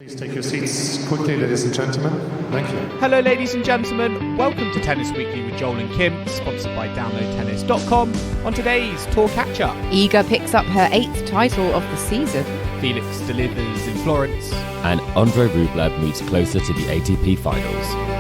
Please take your seats quickly, ladies and gentlemen. Thank you. Hello, ladies and gentlemen. Welcome to Tennis Weekly with Joel and Kim, sponsored by DownloadTennis.com. On today's Tour Catch-Up, Iga picks up her 8th title of the season. Felix delivers in Florence. And Andrei Rublev moves closer to the ATP finals.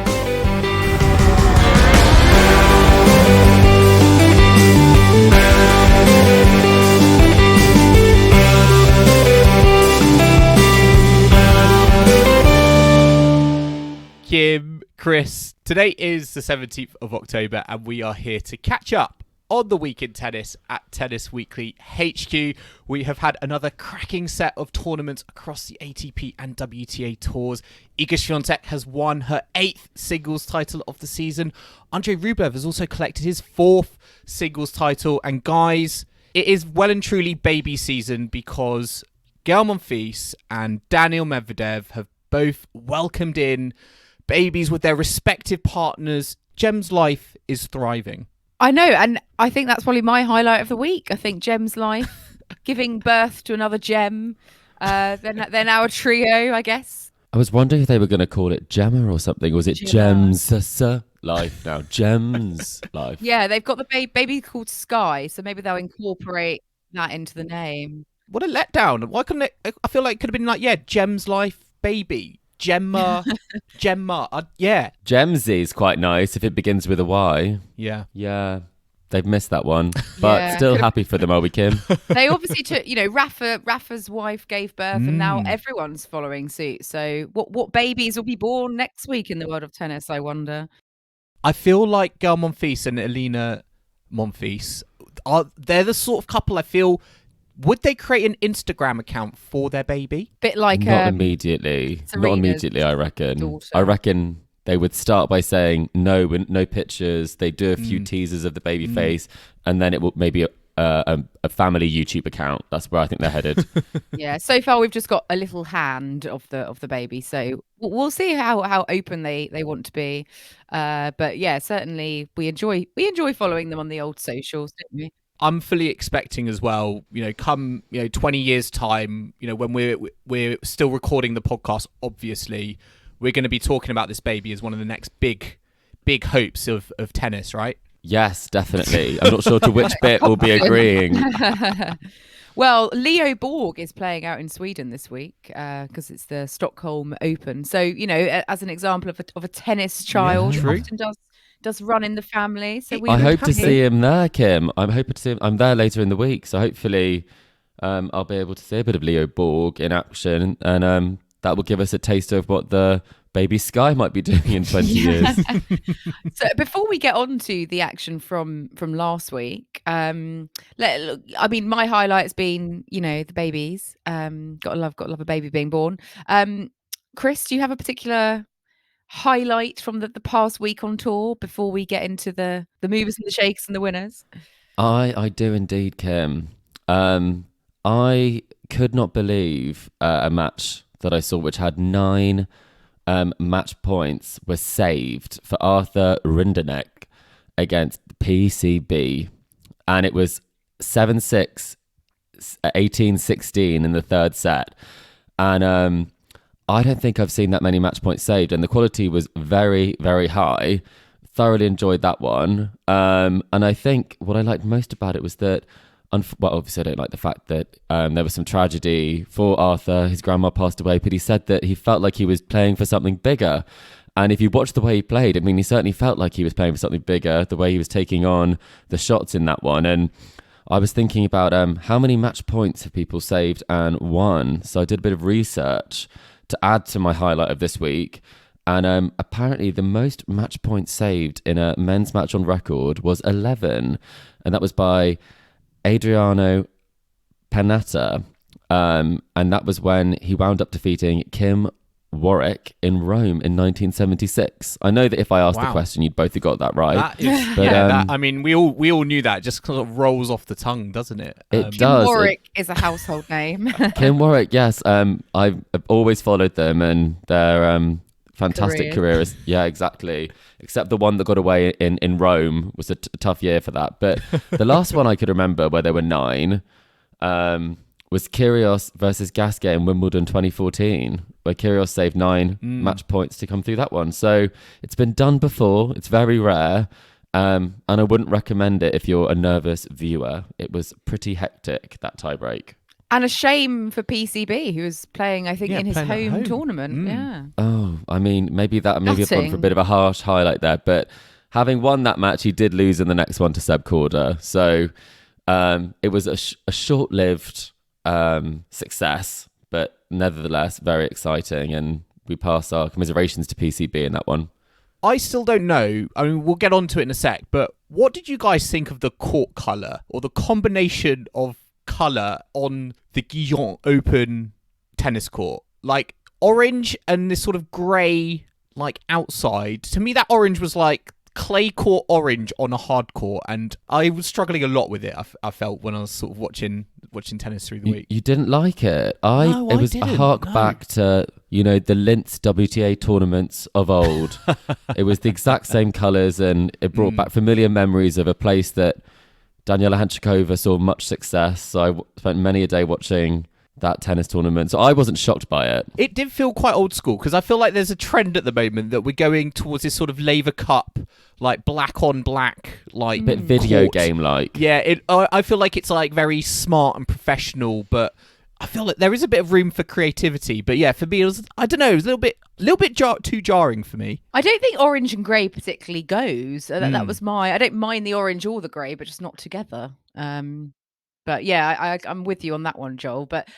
Kim, Chris, today is the 17th of October and we are here to catch up on the week in tennis at Tennis Weekly HQ. We have had another cracking set of tournaments across the ATP and WTA tours. Iga Swiatek has won her 8th singles title of the season. Andrei Rublev has also collected his 4th singles title. And guys, it is well and truly baby season because Gael Monfils and Daniil Medvedev have both welcomed in babies with their respective partners. Gem's life is thriving. I know, and I think that's probably my highlight of the week. I think Gem's life, giving birth to another Gem. They're now a trio, I guess. I was wondering if they were going to call it Gemma or something. Or was it Gem's life now? Gem's life. Yeah, they've got the baby called Sky, so maybe they'll incorporate that into the name. What a letdown. Why couldn't it? I feel like it could have been like, Gem's life, baby. Gemma. Yeah. Gemsy is quite nice if it begins with a Y. Yeah. Yeah. They've missed that one. But still happy for them, are we, Kim? They obviously took, Rafa's wife gave birth and now everyone's following suit. So what babies will be born next week in the world of tennis, I wonder? I feel like Gael Monfils and Elina Monfils, they're the sort of couple I feel... Would they create an Instagram account for their baby? Bit like Not immediately. Not immediately, I reckon. Daughter. I reckon they would start by saying no pictures. They do a few teasers of the baby face, and then it will maybe a family YouTube account. That's where I think they're headed. Yeah. So far, we've just got a little hand of the baby. So we'll see how open they want to be. But yeah, certainly we enjoy following them on the old socials, don't we? I'm fully expecting as well, come 20 years time, when we're still recording the podcast, obviously, we're going to be talking about this baby as one of the next big hopes of tennis, right? Yes, definitely. I'm not sure to which bit we'll be agreeing. Well, Leo Borg is playing out in Sweden this week because it's the Stockholm Open. So, as an example of a tennis child, often does run in the family. So I hope to see him there, Kim. I'm hoping to see him. I'm there later in the week, so hopefully I'll be able to see a bit of Leo Borg in action, and that will give us a taste of what the baby Sky might be doing in 20 years. So before we get on to the action from last week, my highlight's been, the babies. Gotta love a baby being born. Chris, do you have a particular highlight from the past week on tour before we get into the movers and the shakers and the winners? I do indeed, Kim. I could not believe a match that I saw which had 9 match points were saved for Arthur Rinderknech against PCB, and it was 7-6, 18-16 in the third set, and I don't think I've seen that many match points saved, and the quality was very, very high. Thoroughly enjoyed that one. And I think what I liked most about it was that, obviously I don't like the fact that there was some tragedy for Arthur. His grandma passed away, but he said that he felt like he was playing for something bigger. And if you watch the way he played, he certainly felt like he was playing for something bigger, the way he was taking on the shots in that one. And I was thinking about how many match points have people saved and won. So I did a bit of research to add to my highlight of this week, and apparently the most match points saved in a men's match on record was 11, and that was by Adriano Panatta, and that was when he wound up defeating Kim Warwick in Rome in 1976. I know that if I asked the question, you'd both have got that right. We all knew that. Just kind of rolls off the tongue, doesn't it? It does. Kim Warwick is a household name. Kim Warwick, yes. I've always followed them, and their fantastic careers. Yeah, exactly. Except the one that got away in Rome was a tough year for that. But the last one I could remember, where there were 9, was Kyrgios versus Gasquet in Wimbledon 2014, where Kyrgios saved 9 match points to come through that one. So it's been done before. It's very rare. And I wouldn't recommend it if you're a nervous viewer. It was pretty hectic, that tiebreak. And a shame for PCB, who was playing, I think, in his home tournament. Yeah. Oh, I mean, maybe I've gone for a Gutting. bit of a harsh highlight there. But having won that match, he did lose in the next one to Seb Korda. So it was a short-lived success, but nevertheless, very exciting. And we pass our commiserations to PCB in that one. I still don't know. I mean, we'll get onto it in a sec, but what did you guys think of the court colour or the combination of colour on the Guillon Open tennis court? Like orange and this sort of grey, like outside. To me, that orange was like clay court orange on a hard court, and I was struggling a lot with it. I felt when I was sort of watching tennis through the week. You didn't like it? No, it I was didn't, a hark no. back to, the Linz WTA tournaments of old. It was the exact same colours, and it brought back familiar memories of a place that Daniela Hanchikova saw much success. So I spent many a day watching that tennis tournament. So I wasn't shocked by it. It did feel quite old school, because I feel like there's a trend at the moment that we're going towards this sort of Laver Cup, like black on black, like Bit video court. game like. Yeah, I feel like it's like very smart and professional, but I feel like there is a bit of room for creativity. But yeah, for me, it was, I don't know, it was a little bit too jarring for me. I don't think orange and grey particularly goes. That was I don't mind the orange or the grey, but just not together. But yeah, I'm with you on that one, Joel. But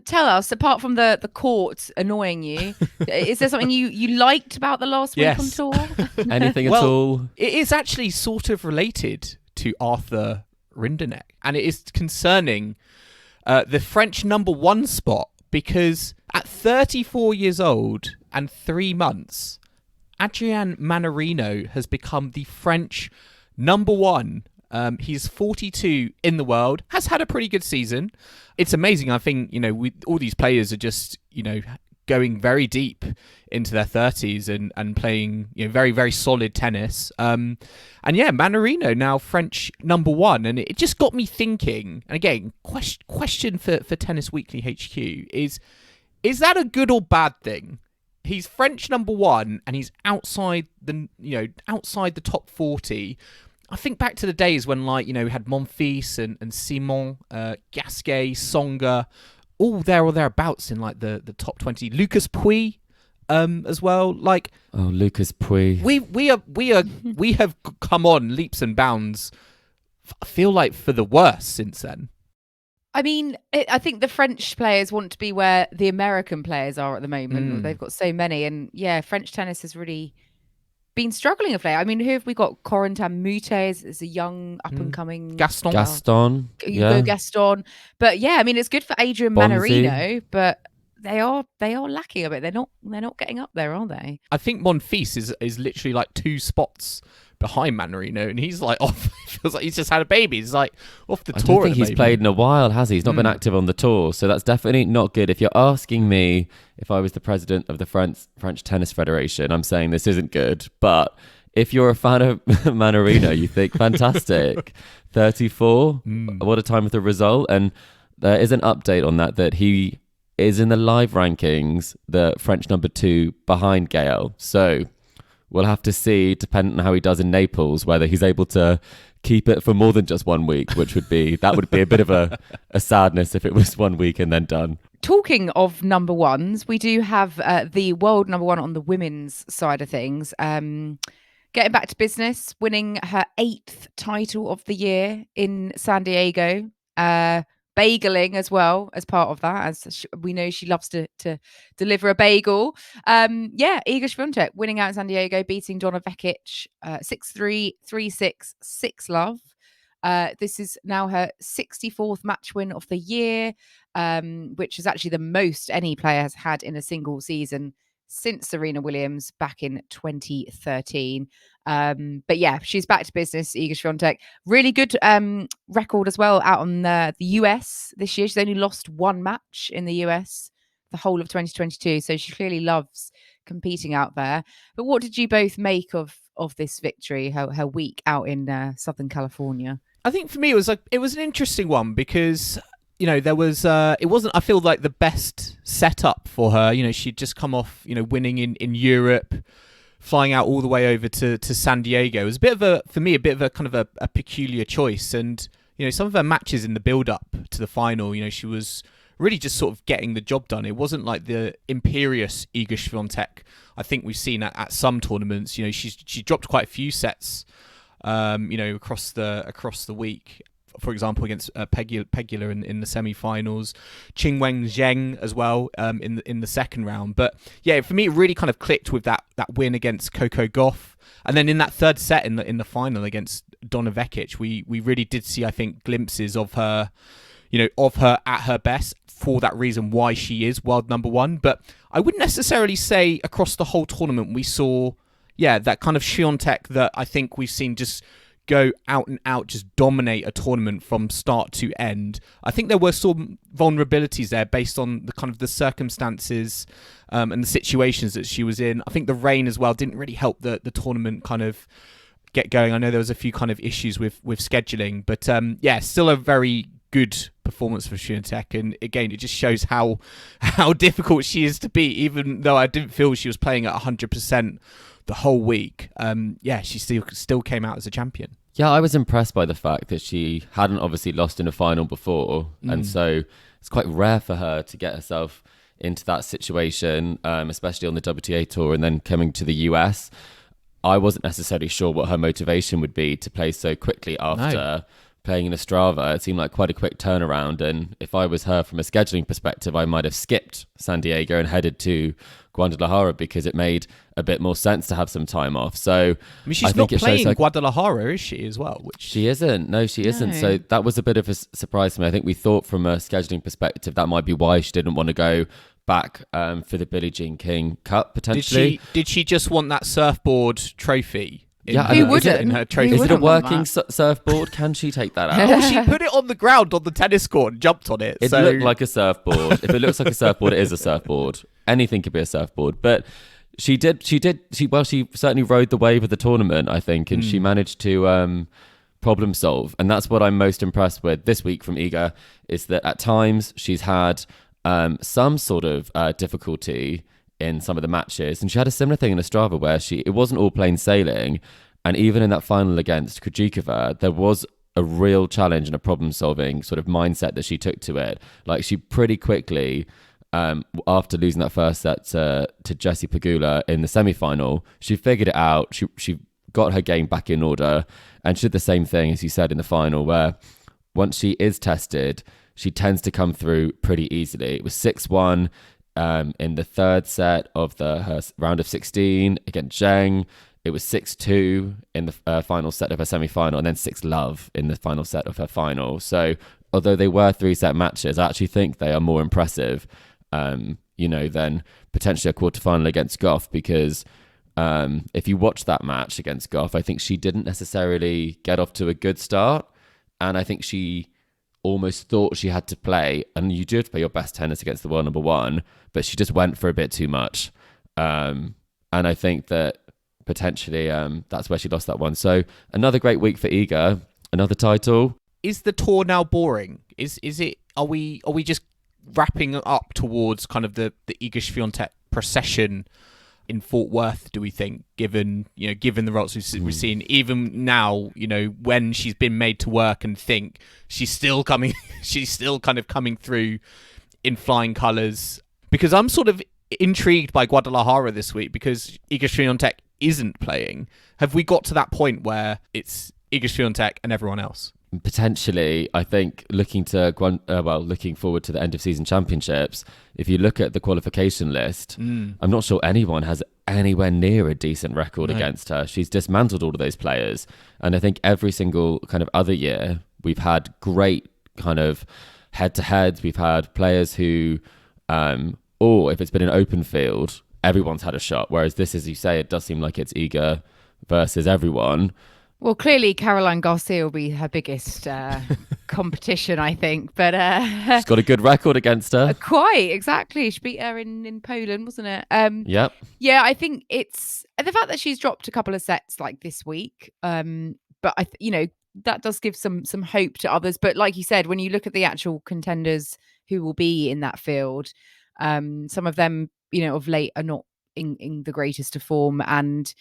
tell us, apart from the court annoying you, is there something you liked about the last week on tour? Anything at all? It is actually sort of related to Arthur Rinderknech, and it is concerning the French number 1 spot, because at 34 years old and 3 months, Adrian Manarino has become the French number 1. He's 42 in the world, has had a pretty good season. It's amazing. I think, all these players are just, going very deep into their 30s and playing, very, very solid tennis. And yeah, Manarino now French number 1. And it just got me thinking, and again, question for Tennis Weekly HQ is that a good or bad thing? He's French number 1 and he's outside the top 40. I think back to the days when, we had Monfils and Simon, Gasquet, Tsonga, all there or thereabouts in, the top 20. Lucas Pouille, as well. Lucas Pouille. We have come on leaps and bounds, I feel like, for the worse since then. I mean, I think the French players want to be where the American players are at the moment. They've got so many. And yeah, French tennis has really been struggling of late. I mean, who have we got? Corentin Moutet is a young up-and-coming... Gaston. Yeah. Gaston. But yeah, I mean, it's good for Adrian Bonzi. Manarino, but they are lacking a bit. They're not getting up there, are they? I think Monfils is literally like 2 spots behind Manarino, and he's like off. Feels like he's just had a baby. He's like off the I tour. don't think he's played in a while, has he? He's not been active on the tour, so that's definitely not good. If you're asking me if I was the president of the French Tennis Federation, I'm saying this isn't good. But if you're a fan of Manarino, you think fantastic. 34, what a time with the result. And there is an update on that he is in the live rankings, the French number 2 behind Gael. So we'll have to see, depending on how he does in Naples, whether he's able to keep it for more than just 1 week, which would be a bit of a sadness if it was 1 week and then done. Talking of number 1s, we do have the world number 1 on the women's side of things. Getting back to business, winning her 8th title of the year in San Diego. Bageling as well as part of that, as we know she loves to deliver a bagel. Iga Swiatek winning out in San Diego, beating Donna Vekic 6-3, 3-6, 6-love. This is now her 64th match win of the year, which is actually the most any player has had in a single season since Serena Williams back in 2013. But yeah, she's back to business, Iga Swiatek. Really good record as well out on the US this year. She's only lost 1 match in the US the whole of 2022, so she clearly loves competing out there. But what did you both make of this victory, her week out in Southern California? I think for me it was an interesting one, because there was it wasn't, I feel like, the best setup for her. She'd just come off winning in Europe, flying out all the way over to San Diego. It was for me a bit of a kind of a peculiar choice. And some of her matches in the build up to the final, she was really just sort of getting the job done. It wasn't like the imperious Iga Swiatek I think we've seen at some tournaments. She dropped quite a few sets across the week. For example, against Pegula in the semi-finals, Qingwen Zheng as well in the second round. But yeah, for me, it really kind of clicked with that win against Coco Gauff, and then in that third set in the final against Donna Vekic, we really did see, I think, glimpses of her, at her best. For that reason, why she is world number one. But I wouldn't necessarily say across the whole tournament we saw, that kind of Swiatek that I think we've seen just go out and out, just dominate a tournament from start to end. I think there were some vulnerabilities there based on the kind of the circumstances and the situations that she was in. I think the rain as well didn't really help the tournament kind of get going. I know there was a few kind of issues with scheduling, but still a very good performance for Swiatek, and again, it just shows how difficult she is to beat. Even though I didn't feel she was playing at 100% the whole week, she still came out as a champion. Yeah, I was impressed by the fact that she hadn't obviously lost in a final before, and so it's quite rare for her to get herself into that situation, especially on the WTA Tour and then coming to the US. I wasn't necessarily sure what her motivation would be to play so quickly after playing in Ostrava. It seemed like quite a quick turnaround, and if I was her from a scheduling perspective, I might have skipped San Diego and headed to Guadalajara because it made a bit more sense to have some time off. So she's not playing Guadalajara, is she, as well? She isn't. No, she isn't. So that was a bit of a surprise to me. I think we thought from a scheduling perspective that might be why she didn't want to go back for the Billie Jean King Cup, potentially. Did she just want that surfboard trophy? Who wouldn't? In her trophy? Is it a working surfboard? Can she take that out? Well, she put it on the ground on the tennis court and jumped on it. It looked like a surfboard. If it looks like a surfboard, it is a surfboard. Anything could be a surfboard. But she certainly rode the wave of the tournament, I think, and she managed to problem solve. And that's what I'm most impressed with this week from Iga, is that at times she's had some sort of difficulty in some of the matches, and she had a similar thing in Ostrava where it wasn't all plain sailing, and even in that final against Krejcikova, there was a real challenge and a problem-solving sort of mindset that she took to it. Like, she pretty quickly, after losing that first set to Jessie Pegula in the semi-final, she figured it out. She got her game back in order, and she did the same thing, as you said, in the final, where once she is tested, she tends to come through pretty easily. It was 6-1 in the third set of her round of 16 against Zheng. It was 6-2 in the final set of her semi-final, and then 6-love in the final set of her final. So although they were 3-set matches, I actually think they are more impressive, than potentially a quarterfinal against Gauff, because if you watch that match against Gauff, I think she didn't necessarily get off to a good start, and I think she almost thought she had to play, and you do have to play your best tennis against the world number one, but she just went for a bit too much. And I think that potentially that's where she lost that one. So another great week for Iga, another title. Is the tour now boring? Is it? Are we just wrapping up towards kind of the Iga Swiatek procession in Fort Worth, do we think, given the results we've seen, even now, when she's been made to work, and think she's still kind of coming through in flying colours? Because I'm sort of intrigued by Guadalajara this week, because Iga Swiatek isn't playing. Have we got to that point where it's Iga Swiatek and everyone else? Potentially, I think looking forward to the end of season championships, if you look at the qualification list, I'm not sure anyone has anywhere near a decent record against her. She's dismantled all of those players, and I think every single kind of other year we've had great kind of head-to-heads. We've had players who, or if it's been an open field, everyone's had a shot. Whereas this, as you say, it does seem like it's Iga versus everyone. Well, clearly Caroline Garcia will be her biggest competition, I think. But she's got a good record against her. Quite, exactly. She beat her in Poland, wasn't it? Yep. Yeah, I think it's the fact that she's dropped a couple of sets like this week. But that does give some hope to others. But like you said, when you look at the actual contenders who will be in that field, some of them, of late are not in the greatest of form. And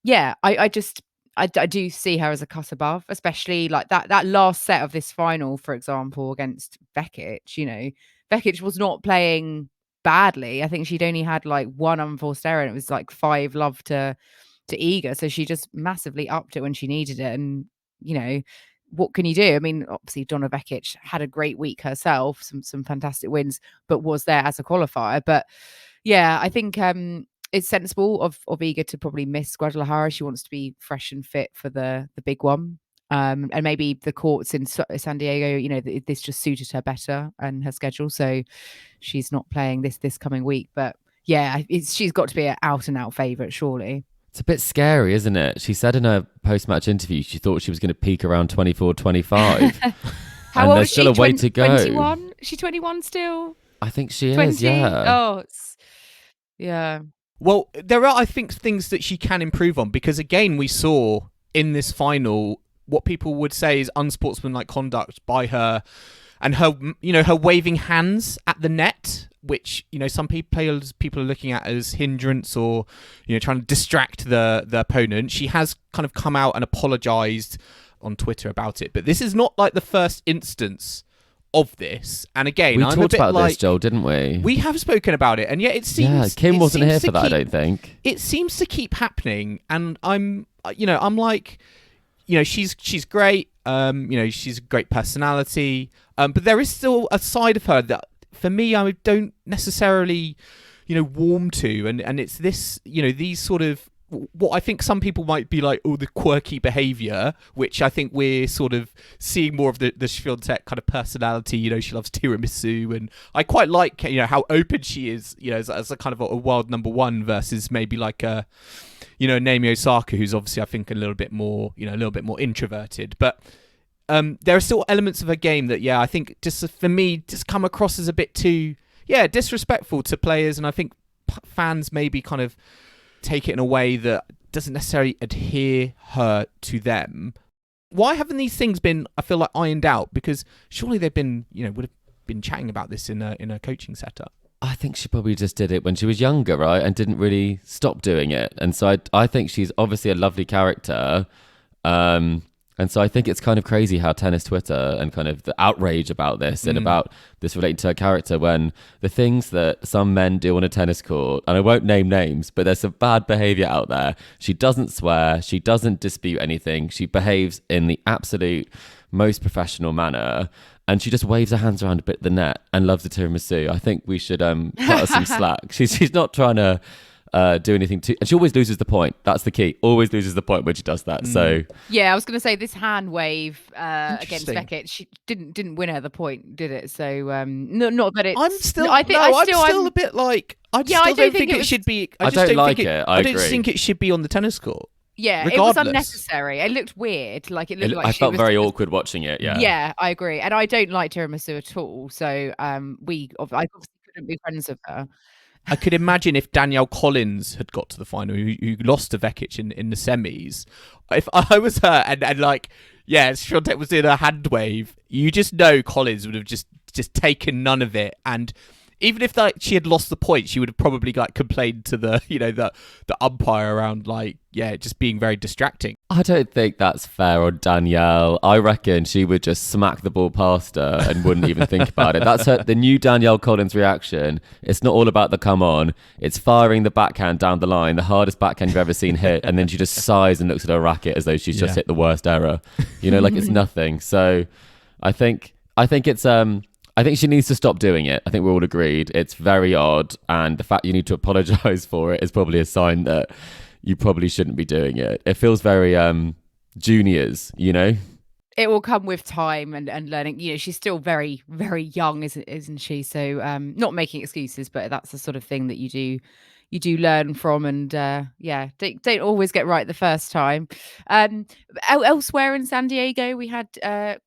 yeah, I do see her as a cut above, especially like that last set of this final, for example, against Bekic. Bekic was not playing badly. I think she'd only had like one unforced error, and it was like 5-love to Iga. So she just massively upped it when she needed it. And what can you do? I mean, obviously Donna Vekic had a great week herself, some fantastic wins, but was there as a qualifier. But yeah, I think it's sensible of Iga to probably miss Guadalajara. She wants to be fresh and fit for the big one. And maybe the courts in San Diego, this just suited her better and her schedule. So she's not playing this coming week. But yeah, she's got to be an out and out favourite, surely. It's a bit scary, isn't it? She said in her post-match interview she thought she was going to peak around 24, 25. How old is she? There's still a way to go. 21? Is she 21 still? I think she 20? is, yeah. Oh, yeah. Well, there are, I think, things that she can improve on, because again, we saw in this final what people would say is unsportsmanlike conduct by her, and her, her waving hands at the net, which some people are looking at as hindrance or trying to distract the opponent. She has kind of come out and apologized on Twitter about it, but this is not like the first instance of this. And again, we I'm talked a bit about like, this, Joel, didn't we? We have spoken about it, and yet it seems Kim wasn't here for that. I don't think it seems to keep happening. And I'm like, she's great. She's a great personality. But there is still a side of her that, for me, I don't necessarily, warm to. And it's this, these sort of, what I think some people might be like, the quirky behaviour, which I think we're sort of seeing more of the Swiatek kind of personality. She loves tiramisu, and I quite like, how open she is, as a kind of a wild number one versus maybe like a, Naomi Osaka, who's obviously, I think, a little bit more introverted. But there are still elements of her game that, I think just for me, just come across as a bit too, disrespectful to players. And I think fans maybe kind of take it in a way that doesn't necessarily adhere her to them. Why haven't these things been, I feel like, ironed out? Because surely they've been, would have been chatting about this in a coaching setup. I think she probably just did it when she was younger, right? And didn't really stop doing it. And so I think she's obviously a lovely character. And so I think it's kind of crazy how tennis Twitter and kind of the outrage about this and about this relating to her character, when the things that some men do on a tennis court, and I won't name names, but there's some bad behaviour out there. She doesn't swear. She doesn't dispute anything. She behaves in the absolute most professional manner. And she just waves her hands around a bit the net and loves the tiramisu. I think we should cut her some slack. She's not trying to do anything and she always loses the point. That's the key. Always loses the point when she does that. So yeah, I was going to say this hand wave against Beckett, she didn't win her the point, did it? So not that it's. I'm still. I'm still a bit like. I don't think it should be. I don't like it. I don't think it should be on the tennis court. Yeah, regardless. It was unnecessary. It looked weird. Like I felt very awkward watching it. Yeah. Yeah, I agree, and I don't like tiramisu at all. So I obviously couldn't be friends with her. I could imagine if Danielle Collins had got to the final, who lost to Vekic in the semis. If I was her and like, Swiatek was in a hand wave, you just know Collins would have just taken none of it. And even if she had lost the point, she would have probably like complained to the the umpire around just being very distracting. I don't think that's fair on Danielle. I reckon she would just smack the ball past her and wouldn't even think about it. That's the new Danielle Collins reaction. It's not all about the come on. It's firing the backhand down the line, the hardest backhand you've ever seen hit, and then she just sighs and looks at her racket as though she's just hit the worst error. Like it's nothing. So I think it's I think she needs to stop doing it. I think we're all agreed. It's very odd. And the fact you need to apologise for it is probably a sign that you probably shouldn't be doing it. It feels very juniors, It will come with time and learning. She's still very, very young, isn't she? So not making excuses, but that's the sort of thing that you do learn from, and don't always get right the first time. Elsewhere in San Diego, we had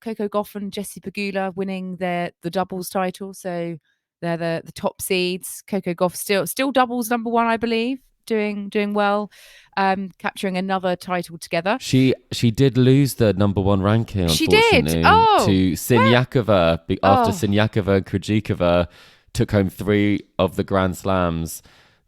Coco Gauff and Jessie Pegula winning the doubles title, so they're the top seeds. Coco Gauff still doubles number one, I believe. doing well, capturing another title together. She did lose the number one ranking, She did. unfortunately, Oh, to Siniakova after Siniakova and Krejcikova took home 3 of the Grand Slams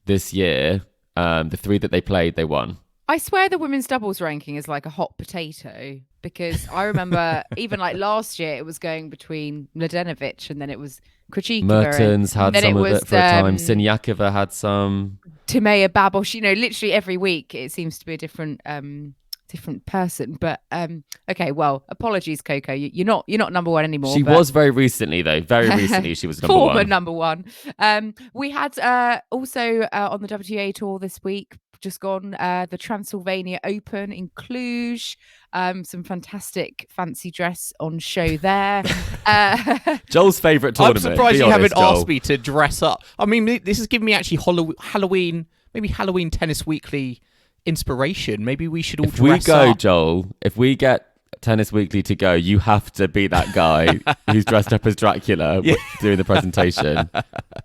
this year. The 3 that they played, they won. I swear the women's doubles ranking is like a hot potato, because I remember even like last year it was going between Mladenovic and then it was Krejcikova. Mertens had some of it for a time. Siniakova had some. Timea Babos, literally every week it seems to be a different person. But okay, well, apologies, Coco. You're not number one anymore. She was very recently, though. Very recently, she was number one. Former number one. We had also on the WTA Tour this week, just gone, the Transylvania Open in Cluj. Some fantastic fancy dress on show there. Joel's favourite tournament. I'm surprised you haven't Joel. asked me to dress up. I mean, this is giving me actually Halloween Tennis Weekly inspiration. Maybe we should all If we dress go, up. Joel, if we get Tennis Weekly to go, you have to be that guy who's dressed up as Dracula doing the presentation.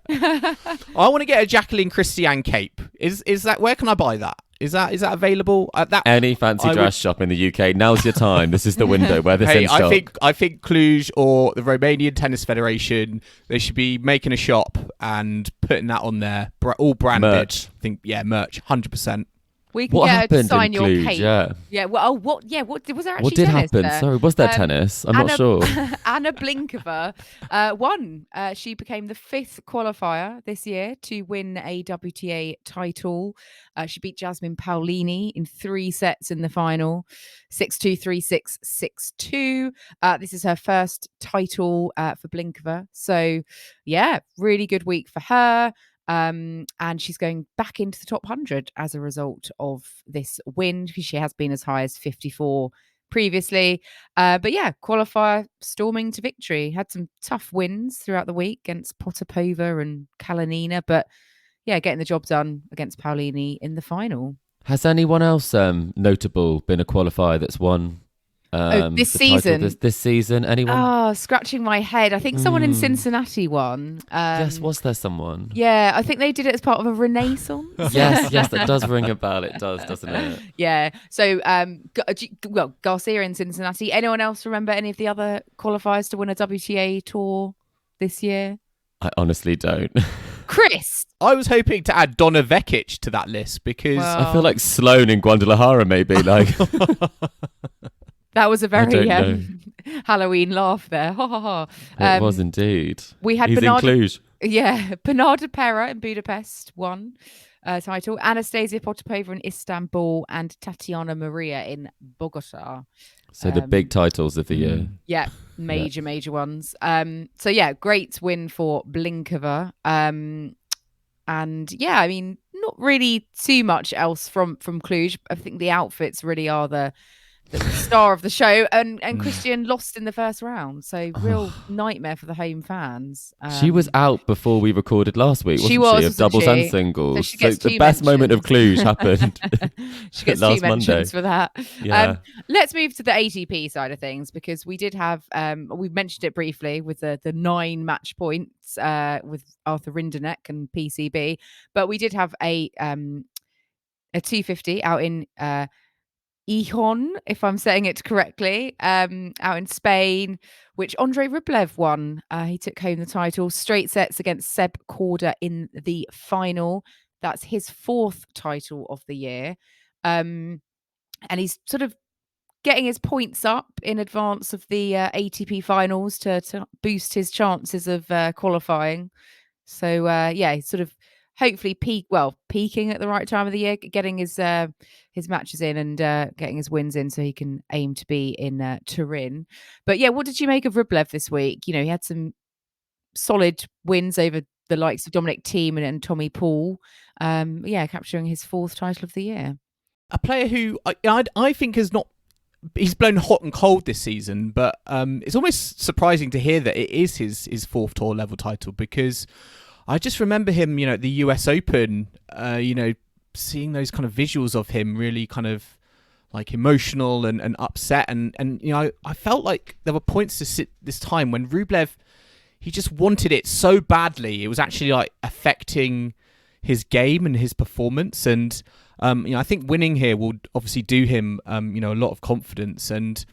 I want to get a Jacqueline Christian cape. Is that, where can I buy that? Is that available at that? Any fancy dress shop in the UK, now's your time. This is the window where this Hey, in stock. I think Cluj or the Romanian Tennis Federation, they should be making a shop and putting that on there, all branded. Merch. I think merch, 100%. We can What get her to happened sign in your Cluj? cape. Yeah. Yeah. Well, what was there actually? What did tennis happen? there? Sorry, was there tennis? I'm not sure. Anna Blinkova won. She became the 5th qualifier this year to win a WTA title. She beat Jasmine Paolini in 3 sets in the final, 6-2, 3-6, 6-2. This is her first title for Blinkova. So, yeah, really good week for her. And she's going back into the top 100 as a result of this win. She has been as high as 54 previously. But yeah, qualifier storming to victory. Had some tough wins throughout the week against Potapova and Kalinina. But yeah, getting the job done against Paolini in the final. Has anyone else notable been a qualifier that's won this season? This season? Anyone? Oh, scratching my head. I think someone in Cincinnati won. Yes, was there someone? Yeah, I think they did it as part of a renaissance. yes, that does ring a bell. It does, doesn't it? Yeah. So, Garcia in Cincinnati. Anyone else remember any of the other qualifiers to win a WTA Tour this year? I honestly don't. Chris. I was hoping to add Donna Vekic to that list because I feel like Sloane in Guadalajara, maybe. Like that was a very know. Halloween laugh there. Ha ha ha. It was indeed. We had He's in Cluj. Yeah, Bernarda Pera in Budapest won title. Anastasia Potapova in Istanbul and Tatiana Maria in Bogota. So the big titles of the year. Yeah, major ones. So yeah, great win for Blinkova. And yeah, I mean, not really too much else from Cluj. I think the outfits really are the star of the show, and Christian lost in the first round, so real nightmare for the home fans. She was out before we recorded last week, wasn't she? Of doubles and singles. So the best moment of Cluj happened. She gets last 2 mentions Monday. for that. Yeah. Let's move to the ATP side of things, because we did have we mentioned it briefly with the 9 match points with Arthur Rinderknecht and PCB, but we did have a 250 out in Ijon, if I'm saying it correctly, out in Spain, which Andre Rublev won. He took home the title, straight sets against Seb Korda in the final. That's his 4th title of the year. And he's sort of getting his points up in advance of the ATP finals to boost his chances of qualifying. So, yeah, he's sort of hopefully peaking at the right time of the year, getting his matches in and getting his wins in so he can aim to be in Turin. But yeah, what did you make of Rublev this week? You know, he had some solid wins over the likes of Dominic Thiem and Tommy Paul. Yeah, capturing his 4th title of the year. A player who I think he's blown hot and cold this season, but it's almost surprising to hear that it is his 4th tour level title, because I just remember him, at the US Open, seeing those kind of visuals of him really kind of like emotional and upset. And I felt like there were points this time when Rublev, he just wanted it so badly. It was actually like affecting his game and his performance. And I think winning here will obviously do him a lot of confidence. And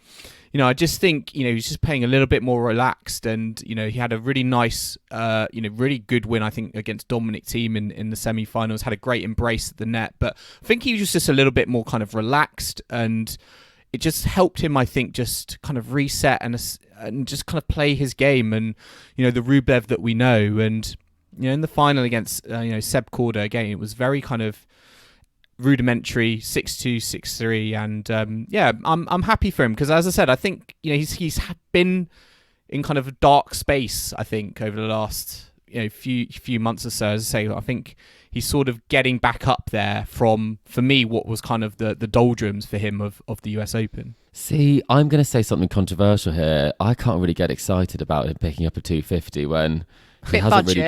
I just think he's just playing a little bit more relaxed. And he had a really nice really good win, I think, against Dominic Thiem in the semi-finals. Had a great embrace at the net, but I think he was just a little bit more kind of relaxed, and it just helped him, I think, just kind of reset and just kind of play his game, and the Rublev that we know. And in the final against Seb Korda, again, it was very kind of rudimentary, 6-2, 6-3, and I'm happy for him, because, as I said, I think he's been in kind of a dark space, I think, over the last few months or so. As I say, I think he's sort of getting back up there from, for me, what was kind of the doldrums for him of the US Open. See, I'm going to say something controversial here. I can't really get excited about him picking up a 250 when he hasn't really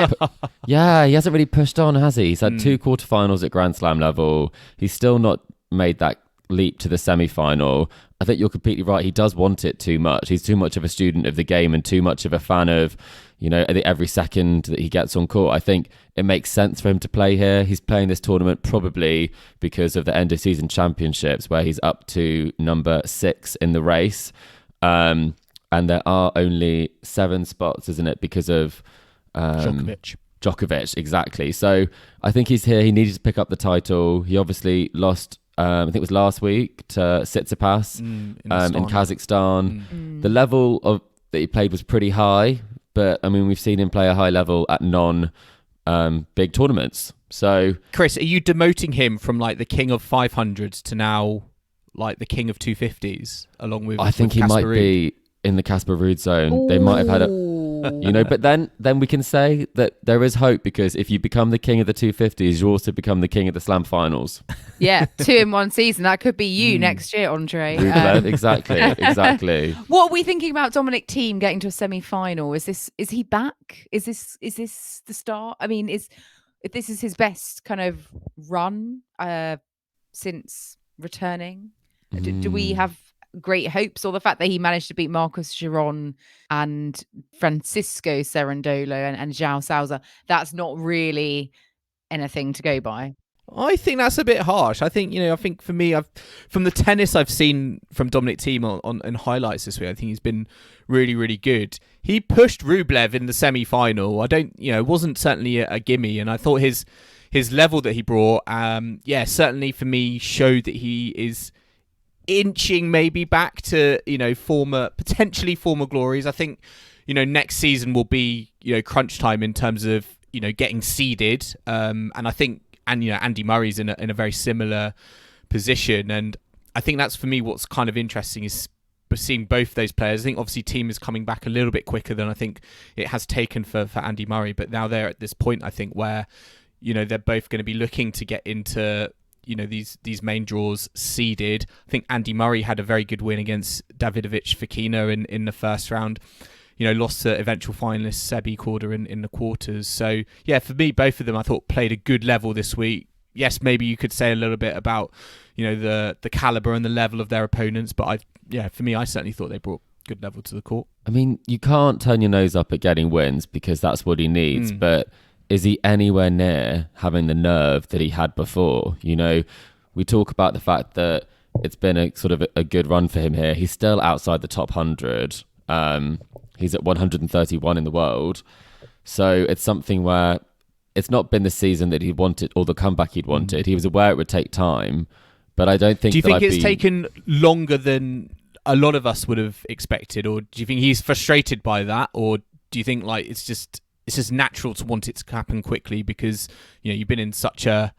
he hasn't really pushed on, has he? He's had 2 quarterfinals at Grand Slam level. He's still not made that leap to the semi-final. I think you're completely right. He does want it too much. He's too much of a student of the game and too much of a fan of, every second that he gets on court. I think it makes sense for him to play here. He's playing this tournament probably because of the end of season championships, where he's up to number 6 in the race. And there are only 7 spots, isn't it? Because of Djokovic, exactly. So I think he's here. He needed to pick up the title. He obviously lost, I think it was last week, to Tsitsipas in Kazakhstan. The level that he played was pretty high, but I mean, we've seen him play a high level at big tournaments. So, Chris, are you demoting him from like the king of 500s to now like the king of 250s, along with? I think he might be in the Casper Ruud zone. Ooh. They might have had but then we can say that there is hope, because if you become the king of the 250s, you also become the king of the Slam finals. Yeah, 2 in 1 season. That could be you next year, Andre. Exactly. What are we thinking about Dominic Thiem getting to a semi-final? Is he back? Is this the start? I mean, if this is his best kind of run since returning? Do we have great hopes, or the fact that he managed to beat Marcos Giron and Francisco Cerundolo and João Sousa, that's not really anything to go by? I think that's a bit harsh. I think for me, from the tennis I've seen from Dominic Thiem on highlights this week, I think he's been really, really good. He pushed Rublev in the semi-final. It wasn't certainly a gimme, and I thought his level that he brought, certainly for me showed that he is inching maybe back to potentially former glories. I think next season will be crunch time in terms of getting seeded, and I think Andy Murray's in a very similar position, and I think that's for me what's kind of interesting is seeing both those players. I think obviously Thiem is coming back a little bit quicker than I think it has taken for Andy Murray, but now they're at this point, I think, where they're both going to be looking to get into these main draws seeded. I think Andy Murray had a very good win against Davidovich Fokina in the first round. Lost to eventual finalist Sebi Korda in the quarters. So yeah, for me, both of them I thought played a good level this week. Yes, maybe you could say a little bit about the caliber and the level of their opponents, but for me, I certainly thought they brought good level to the court. I mean, you can't turn your nose up at getting wins because that's what he needs, but is he anywhere near having the nerve that he had before? We talk about the fact that it's been a sort of a good run for him here. He's still outside the top 100. He's at 131 in the world. So it's something where it's not been the season that he wanted or the comeback he'd wanted. He was aware it would take time, but I don't think... Do you think it's taken longer than a lot of us would have expected, or do you think he's frustrated by that, or do you think like it's just natural to want it to happen quickly because you've been in such a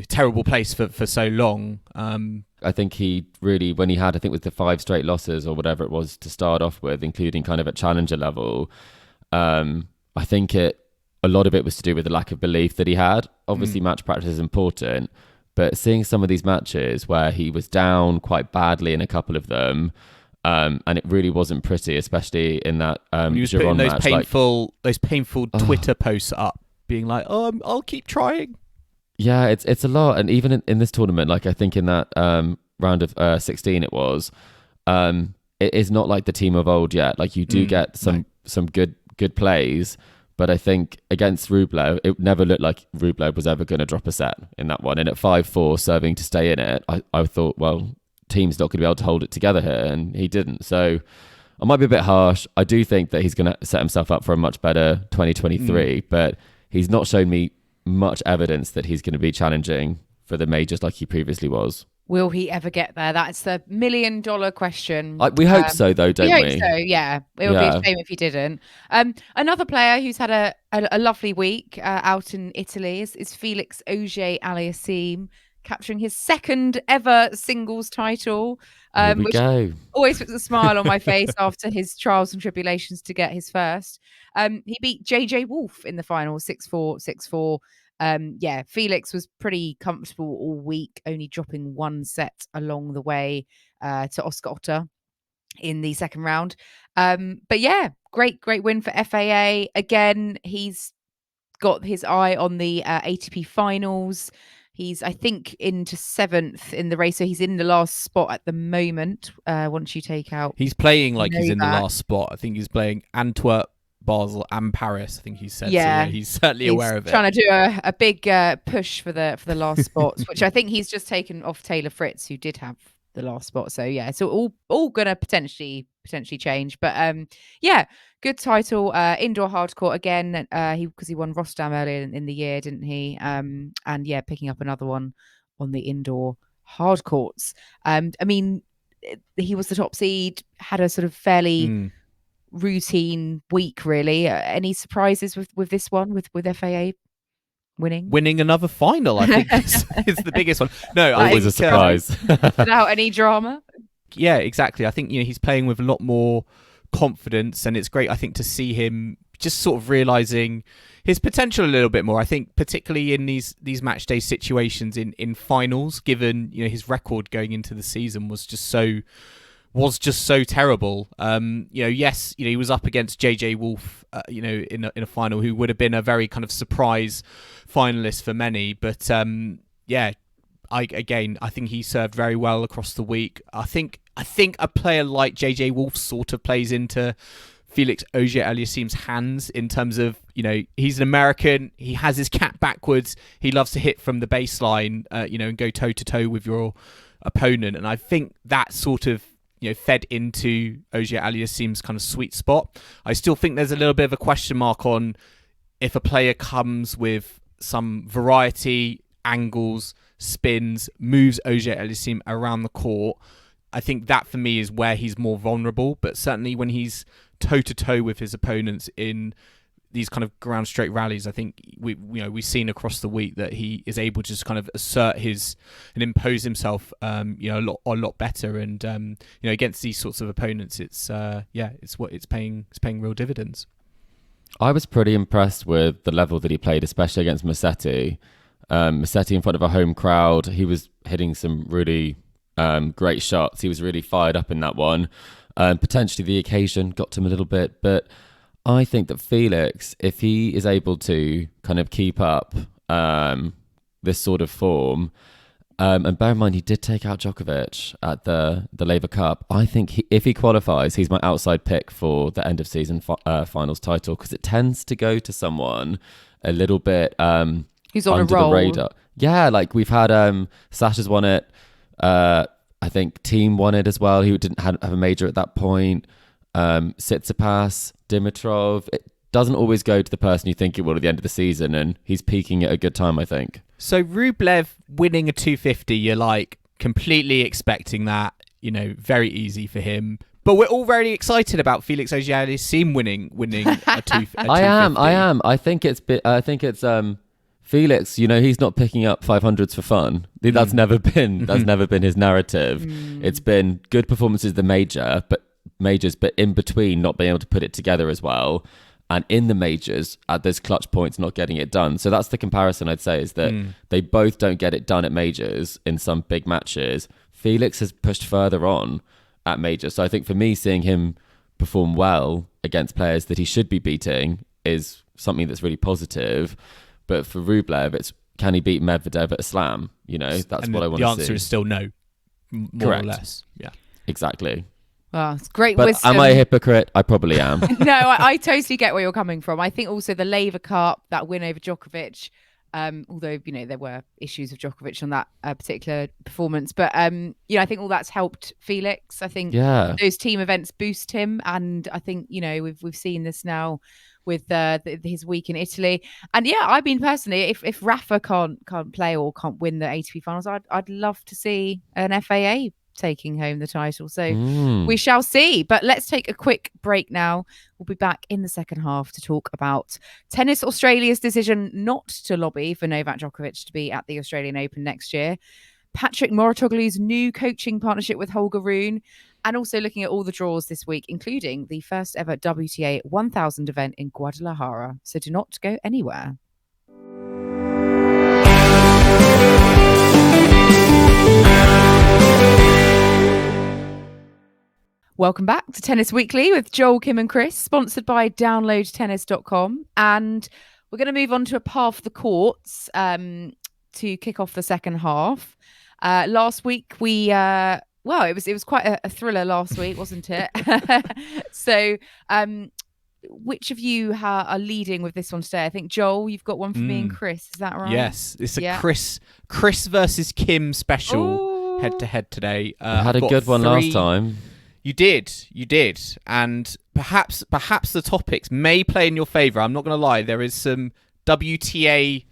terrible place for so long? I think he really, when he had, I think it was the 5 straight losses or whatever it was to start off with, including kind of at challenger level, I think a lot of it was to do with the lack of belief that he had. Obviously match practice is important, but seeing some of these matches where he was down quite badly in a couple of them, and it really wasn't pretty, especially in that he was putting those painful Twitter posts up, being like, "Oh, I'll keep trying." Yeah, it's a lot, and even in this tournament, like I think in that round of 16, it was, it is not like the team of old yet. Like you do get some good plays, But I think against Rublev, it never looked like Rublev was ever going to drop a set in that one. And at 5-4, serving to stay in it, I thought, well, team's not going to be able to hold it together here, and he didn't. So I might be a bit harsh. I do think that he's going to set himself up for a much better 2023, but he's not shown me much evidence that he's going to be challenging for the majors like he previously was. Will he ever get there? That's the $1 million question. We hope so, though, don't we? We hope so, yeah. It would be a shame if he didn't. Another player who's had a lovely week out in Italy is Felix Auger-Aliassime, capturing his second ever singles title. Which always puts a smile on my face after his trials and tribulations to get his first. He beat JJ Wolf in the final, 6-4, 6-4. Felix was pretty comfortable all week, only dropping one set along the way to Oscar Otter in the second round. But yeah, great win for FAA. Again, he's got his eye on the ATP finals. He's, I think, into 7th in the race, so he's in the last spot at the moment. Once you take out, he's playing like Novak. He's in the last spot. I think he's playing Antwerp, Basel, and Paris. I think he said. Yeah, so, he's certainly aware of it. Trying to do a big push for the last spots, which I think he's just taken off Taylor Fritz, who did have the last spot. So yeah, it's all gonna potentially change. But good title. Indoor hardcourt again. Because he won Rotterdam earlier in the year, didn't he? And yeah, picking up another one on the indoor hardcourts. I mean, he was the top seed. Had a sort of fairly routine week, really. Any surprises with this one with FAA winning another final? I think is the biggest one. No, always a surprise without any drama. Yeah, exactly. I think he's playing with a lot more confidence, and it's great, I think, to see him just sort of realizing his potential a little bit more. I think particularly in these match day situations in finals, given his record going into the season was just so terrible. Yes, he was up against JJ Wolf, in a final, who would have been a very kind of surprise finalist for many. But I think he served very well across the week. I think a player like JJ Wolf sort of plays into Felix Auger-Aliassime's hands in terms of, he's an American, he has his cap backwards, he loves to hit from the baseline, and go toe to toe with your opponent. And I think that sort of fed into Auger-Aliassime's kind of sweet spot. I still think there's a little bit of a question mark on if a player comes with some variety, angles, spins, moves Auger-Aliassime around the court. I think that for me is where he's more vulnerable. But certainly when he's toe-to-toe with his opponents in these kind of ground straight rallies, I think we've seen across the week that he is able to just kind of assert and impose himself, a lot better. And against these sorts of opponents, it's paying real dividends. I was pretty impressed with the level that he played, especially against Musetti. Musetti in front of a home crowd, he was hitting some really great shots. He was really fired up in that one. Potentially the occasion got to him a little bit, but I think that Felix, if he is able to kind of keep up this sort of form, and bear in mind he did take out Djokovic at the Laver Cup, I think if he qualifies, he's my outside pick for the end of season finals title, because it tends to go to someone a little bit who's on under a roll. The radar. Yeah, like we've had Sasha's won it. I think Team won it as well. He didn't have a major at that point. Tsitsipas, Dimitrov. It doesn't always go to the person you think it will at the end of the season, and he's peaking at a good time, I think. So Rublev winning a 250, you're like completely expecting that, very easy for him. But we're all very excited about Felix Auger-Aliassime winning a 250. I am. I think it's Felix, he's not picking up 500s for fun. That's never been his narrative. It's been good performances in the majors, but in between not being able to put it together as well. And in the majors, at those clutch points, not getting it done. So that's the comparison I'd say, is that they both don't get it done at majors in some big matches. Felix has pushed further on at majors. So I think for me, seeing him perform well against players that he should be beating is something that's really positive. But for Rublev, it's can he beat Medvedev at a slam? That's what I want to see. The answer is still no, more Correct. or less. Yeah, exactly. Well, it's great But wisdom. am I a hypocrite? I probably am. No, I totally get where you're coming from. I think also the Laver Cup, that win over Djokovic, although, there were issues with Djokovic on that particular performance. But, I think all that's helped Felix. I think those team events boost him. And I think, we've seen this now with his week in Italy. And I mean, personally, if Rafa can't play or can't win the ATP finals, I'd love to see an FAA taking home the title. So we shall see. But let's take a quick break now. We'll be back in the second half to talk about Tennis Australia's decision not to lobby for Novak Djokovic to be at the Australian Open next year, Patrick Mouratoglou's new coaching partnership with Holger Rune, and also looking at all the draws this week, including the first ever WTA 1000 event in Guadalajara. So do not go anywhere. Welcome back to Tennis Weekly with Joel, Kim and Chris, sponsored by downloadtennis.com. And we're going to move on to a path the courts to kick off the second half. Last week, it was quite a thriller last week, wasn't it? So which of you are leading with this one today? I think, Joel, you've got one for me and Chris. Is that right? Yes. It's a Chris versus Kim special head-to-head today. I had a good one last time. You did, and perhaps the topics may play in your favour. I'm not going to lie. There is some WTA.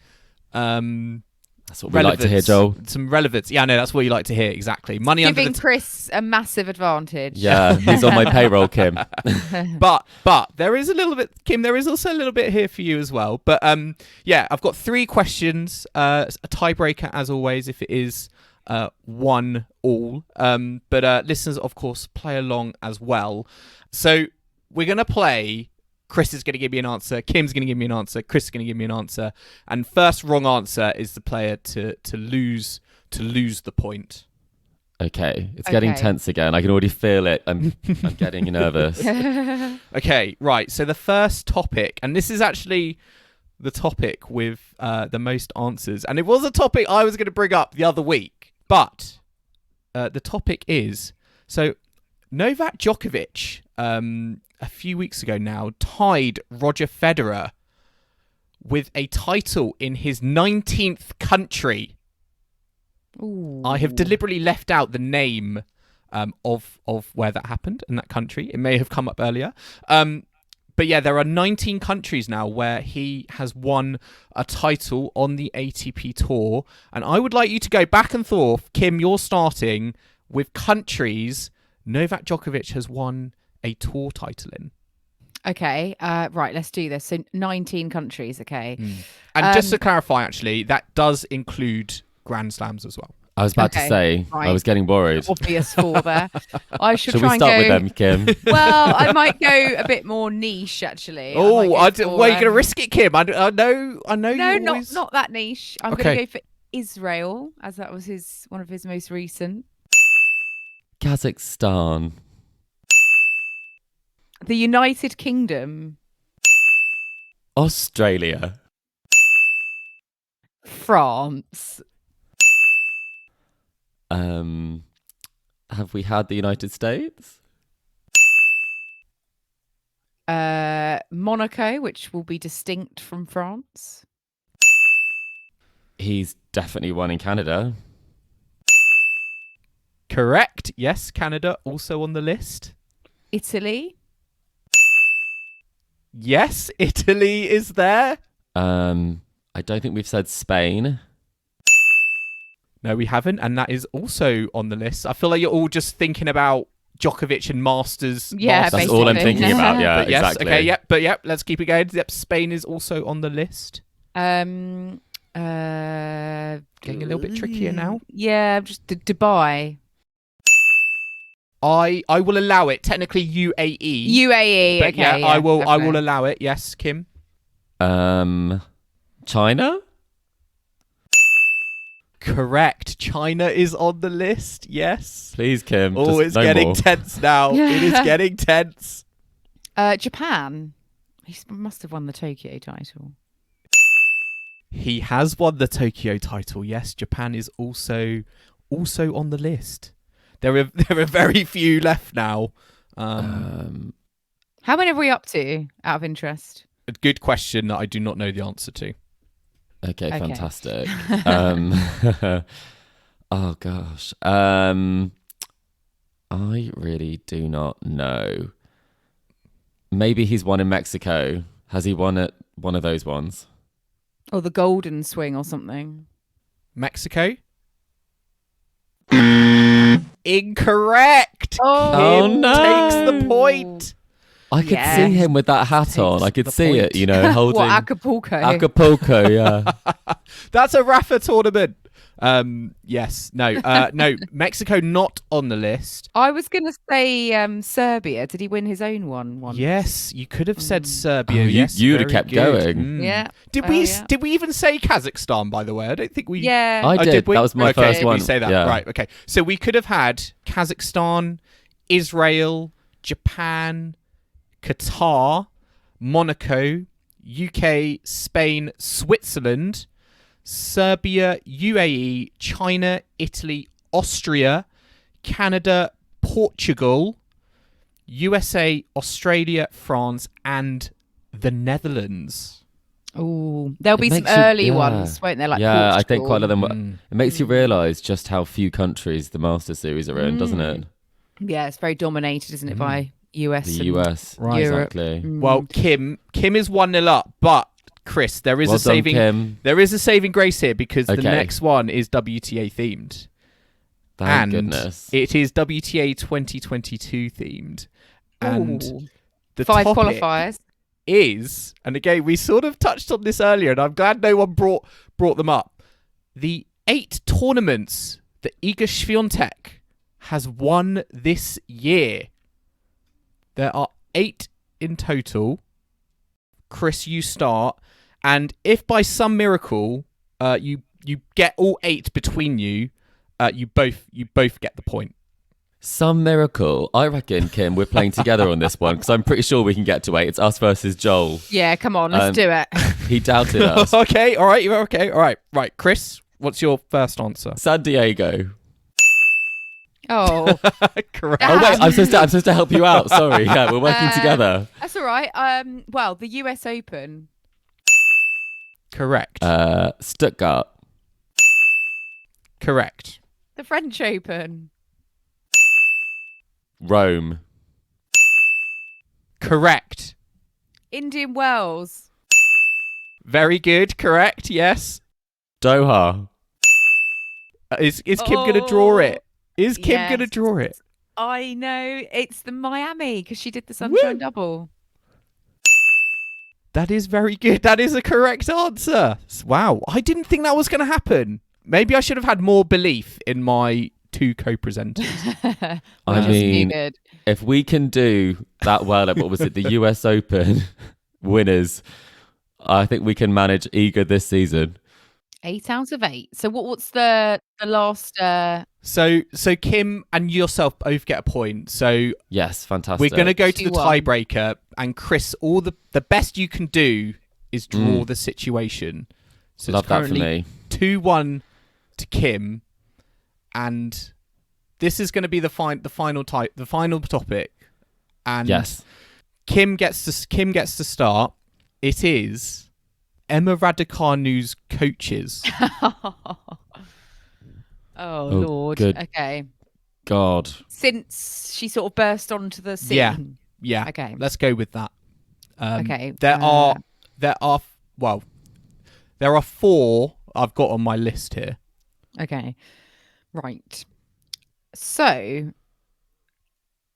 That's what we like to hear, Joel. Some relevance. Yeah, I know that's what you like to hear. Exactly. Money giving under the Chris a massive advantage. Yeah, he's on my payroll, Kim. But there is a little bit, Kim. There is also a little bit here for you as well. But I've got 3 questions. A tiebreaker as always if it is 1-1. But listeners, of course, play along as well. So we're going to play. Chris is going to give me an answer. Kim's going to give me an answer. Chris is going to give me an answer. And first wrong answer is the player to lose the point. Okay, it's getting tense again. I can already feel it. I'm getting nervous. Okay, right. So the first topic, and this is actually the topic with the most answers, and it was a topic I was going to bring up the other week, but the topic is, so Novak Djokovic a few weeks ago now tied Roger Federer with a title in his 19th country. Ooh. I have deliberately left out the name of where that happened in that country. It may have come up earlier. But yeah, there are 19 countries now where he has won a title on the ATP Tour. And I would like you to go back and forth. Kim, you're starting with countries Novak Djokovic has won a tour title in. Okay, right, let's do this. So 19 countries, okay. And just to clarify, actually, that does include Grand Slams as well. I was about to say, right. I was getting worried. Obvious 4 there. I should Should try we start and go... with them, Kim? Well, I might go a bit more niche, actually. Oh, well, you're going to risk it, Kim. I know. No, you always... not that niche. I'm going to go for Israel, as that was one of his most recent. Kazakhstan. The United Kingdom. Australia. France. Have we had the United States? Monaco, which will be distinct from France. He's definitely won in Canada. Correct. Yes, Canada also on the list. Italy. Yes, Italy is there. I don't think we've said Spain. No, we haven't, and that is also on the list. I feel like you're all just thinking about Djokovic and Masters. Yeah, Masters. That's all I'm thinking about. Yeah, But yes, exactly. okay, yep, but yep, let's keep it going. Yep, Spain is also on the list. Getting a little bit trickier now. Yeah, just Dubai. I will allow it. Technically UAE. UAE. But Okay. yeah, I will definitely. allow it. Yes, Kim. China? Correct. China is on the list. Yes. Please, Kim. Oh, just it's no getting more. tense now. It is getting tense. Japan. He must have won the Tokyo title. He has won the Tokyo title. Yes, Japan is also on the list. There are very few left now. How many are we up to, out of interest? A good question that I do not know the answer to. Okay, Okay. fantastic. Oh gosh. I really do not know. Maybe he's won in Mexico. Has he won at one of those ones? Or the golden swing or something? Mexico? Incorrect. Oh, Kim no. takes the point. I could Yes. see him with that hat Takes on. I could the see it, point. holding What, Acapulco? Acapulco, yeah. That's a Rafa tournament. Yes. No. No. Mexico not on the list. I was going to say Serbia. Did he win his own one once? Yes, you could have said Serbia. Oh, yes, you'd have very kept good. going. Mm. Yeah. Did Oh, we? yeah. Did we even say Kazakhstan? By the way, I don't think we. Yeah. I Oh, did. we? That was my Okay, first did one. we say that? Yeah. Right. Okay. So we could have had Kazakhstan, Israel, Japan, Qatar, Monaco, UK, Spain, Switzerland, Serbia, UAE, China, Italy, Austria, Canada, Portugal, USA, Australia, France, and the Netherlands. Oh, there'll be some makes you- early yeah. ones, won't there? Like Yeah, I think Portugal. quite a lot of them. Mm. It makes you realise just how few countries the Master Series are in, doesn't it? Yeah, it's very dominated, isn't it, by US The and US, Right. Europe. exactly. Well, Kim is 1-0 up, but Chris, there is Well a done, saving. Kim. There is a saving grace here because the Okay. next one is WTA themed. Thank and goodness. it is WTA 2022 themed. And Ooh. the 5 topic qualifiers. is, and again, we sort of touched on this earlier, and I'm glad no one brought them up. The 8 tournaments that Iga Swiatek has won this year. There are 8 in total. Chris, you start, and if by some miracle you get all 8 between you, you both get the point. Some miracle. I reckon, Kim, we're playing together on this one because I'm pretty sure we can get to 8. It's us versus Joel. Yeah, come on, let's do it. He doubted us. Okay, all right, you're okay, all right, right. Chris, what's your first answer? San Diego. Oh, Correct. Oh wait, I'm supposed to help you out. Sorry, yeah, we're working together. that's all right. Well, the US Open. Correct. Stuttgart. Correct. The French Open. Rome. Correct. Indian Wells. Very good. Correct. Yes. Doha. Is Kim gonna draw it? Is Kim Yes. gonna draw it? I know. It's the Miami because she did the Sunshine Double. That is very good. That is a correct answer. Wow. I didn't think that was going to happen. Maybe I should have had more belief in my 2 co-presenters. I Just mean, good. if we can do that well at what was it, the US Open winners, I think we can manage Iga this season. 8 out of 8. So what's the last? So Kim and yourself both get a point. So Yes, fantastic. we're going to go to the 2-1. tiebreaker. And Chris, all the best you can do is draw the situation. So Love it's that for currently me. 2-1 to Kim. And this is going to be the final topic. And Yes. Kim gets to start. It is Emma Raducanu's coaches. Oh Lord. good. Okay. God. Since she sort of burst onto the scene. Yeah. Yeah. Okay. Let's go with that. Okay, There are 4 I've got on my list here. Okay. Right. So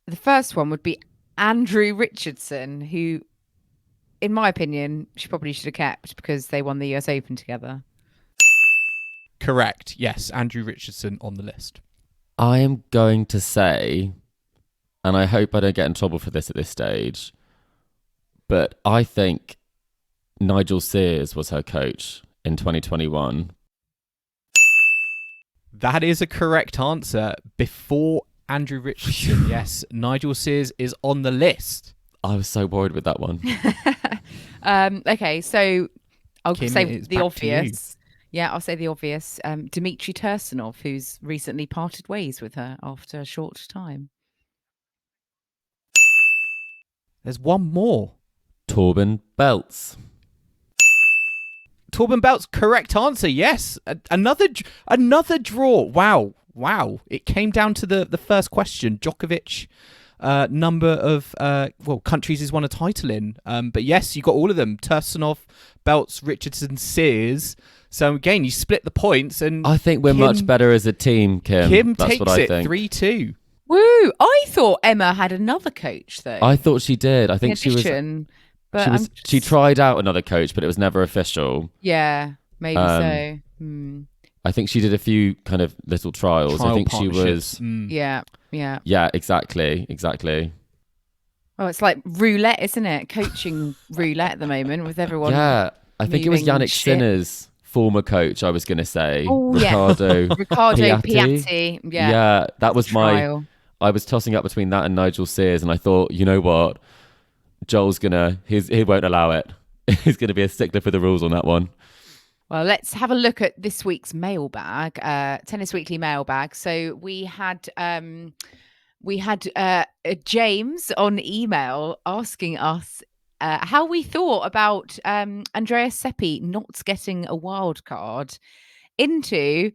the first one would be Andrew Richardson, who, in my opinion, she probably should have kept because they won the US Open together. Correct. Yes, Andrew Richardson on the list. I am going to say, and I hope I don't get in trouble for this at this stage, but I think Nigel Sears was her coach in 2021. That is a correct answer. Before Andrew Richardson, yes, Nigel Sears is on the list. I was so worried with that one. Okay, so I'll Kim, say it's the back to you. obvious. Yeah, I'll say the obvious. Dmitry Tursunov, who's recently parted ways with her after a short time. There's one more. Torben Belts. Torben Belts, correct answer. Yes, another draw. Wow. It came down to the first question. Djokovic, number of countries he's won a title in. But yes, you got all of them. Tursunov, Belts, Richardson, Sears. So again, you split the points, and I think we're much better as a team, Kim. Kim That's takes what I it think. 3-2. Woo! I thought Emma had another coach though. I thought she did. I think in addition, but she tried out another coach, but it was never official. Yeah, maybe so. I think she did a few kind of little trials. I think she was. Yeah. Yeah, exactly. Oh, it's like roulette, isn't it? Coaching roulette at the moment with everyone. Yeah, I think it was moving Yannick shit. Sinner's former coach. I was going to say Oh, Ricardo Piatti. Yeah, that was Trial. I was tossing up between that and Nigel Sears, and I thought, you know what, Joel's he won't allow it. He's gonna be a stickler for the rules on that one. Well, let's have a look at this week's mailbag, Tennis Weekly mailbag. So we had James on email asking us how we thought about Andreas Seppi not getting a wild card into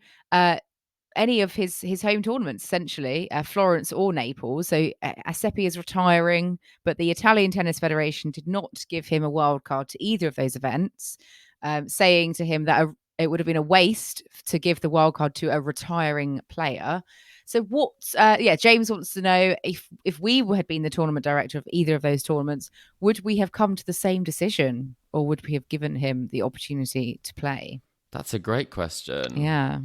any of his home tournaments, essentially, Florence or Naples. So Seppi is retiring, but the Italian Tennis Federation did not give him a wild card to either of those events, saying to him that it would have been a waste to give the wild card to a retiring player. So James wants to know if we had been the tournament director of either of those tournaments, would we have come to the same decision, or would we have given him the opportunity to play? That's a great question. Yeah.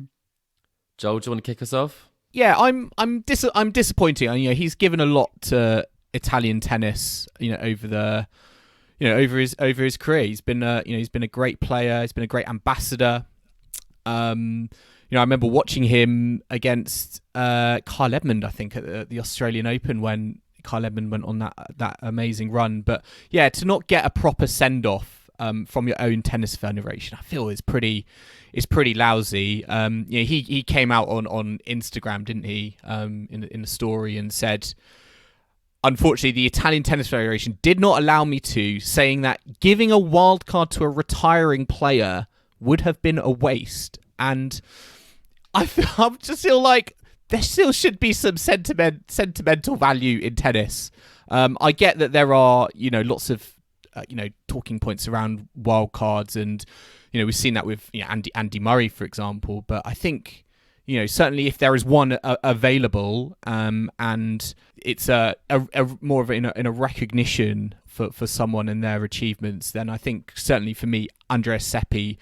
Joel, do you want to kick us off? Yeah, I'm disappointed. He's given a lot to Italian tennis. Over his career, he's been a great player. He's been a great ambassador. I remember watching him against Kyle Edmund, I think, at the Australian Open when Kyle Edmund went on that amazing run. But yeah, to not get a proper send off from your own tennis federation, I feel is pretty lousy. He came out on Instagram, didn't he, in a story, and said, unfortunately, the Italian Tennis Federation did not allow me to, saying that giving a wild card to a retiring player would have been a waste. And I just feel like there still should be some sentimental value in tennis. I get that there are, lots of, talking points around wild cards, and we've seen that with Andy Murray, for example. But I think certainly if there is one available, and it's a more of in a recognition for someone and their achievements, then I think certainly for me, Andreas Seppi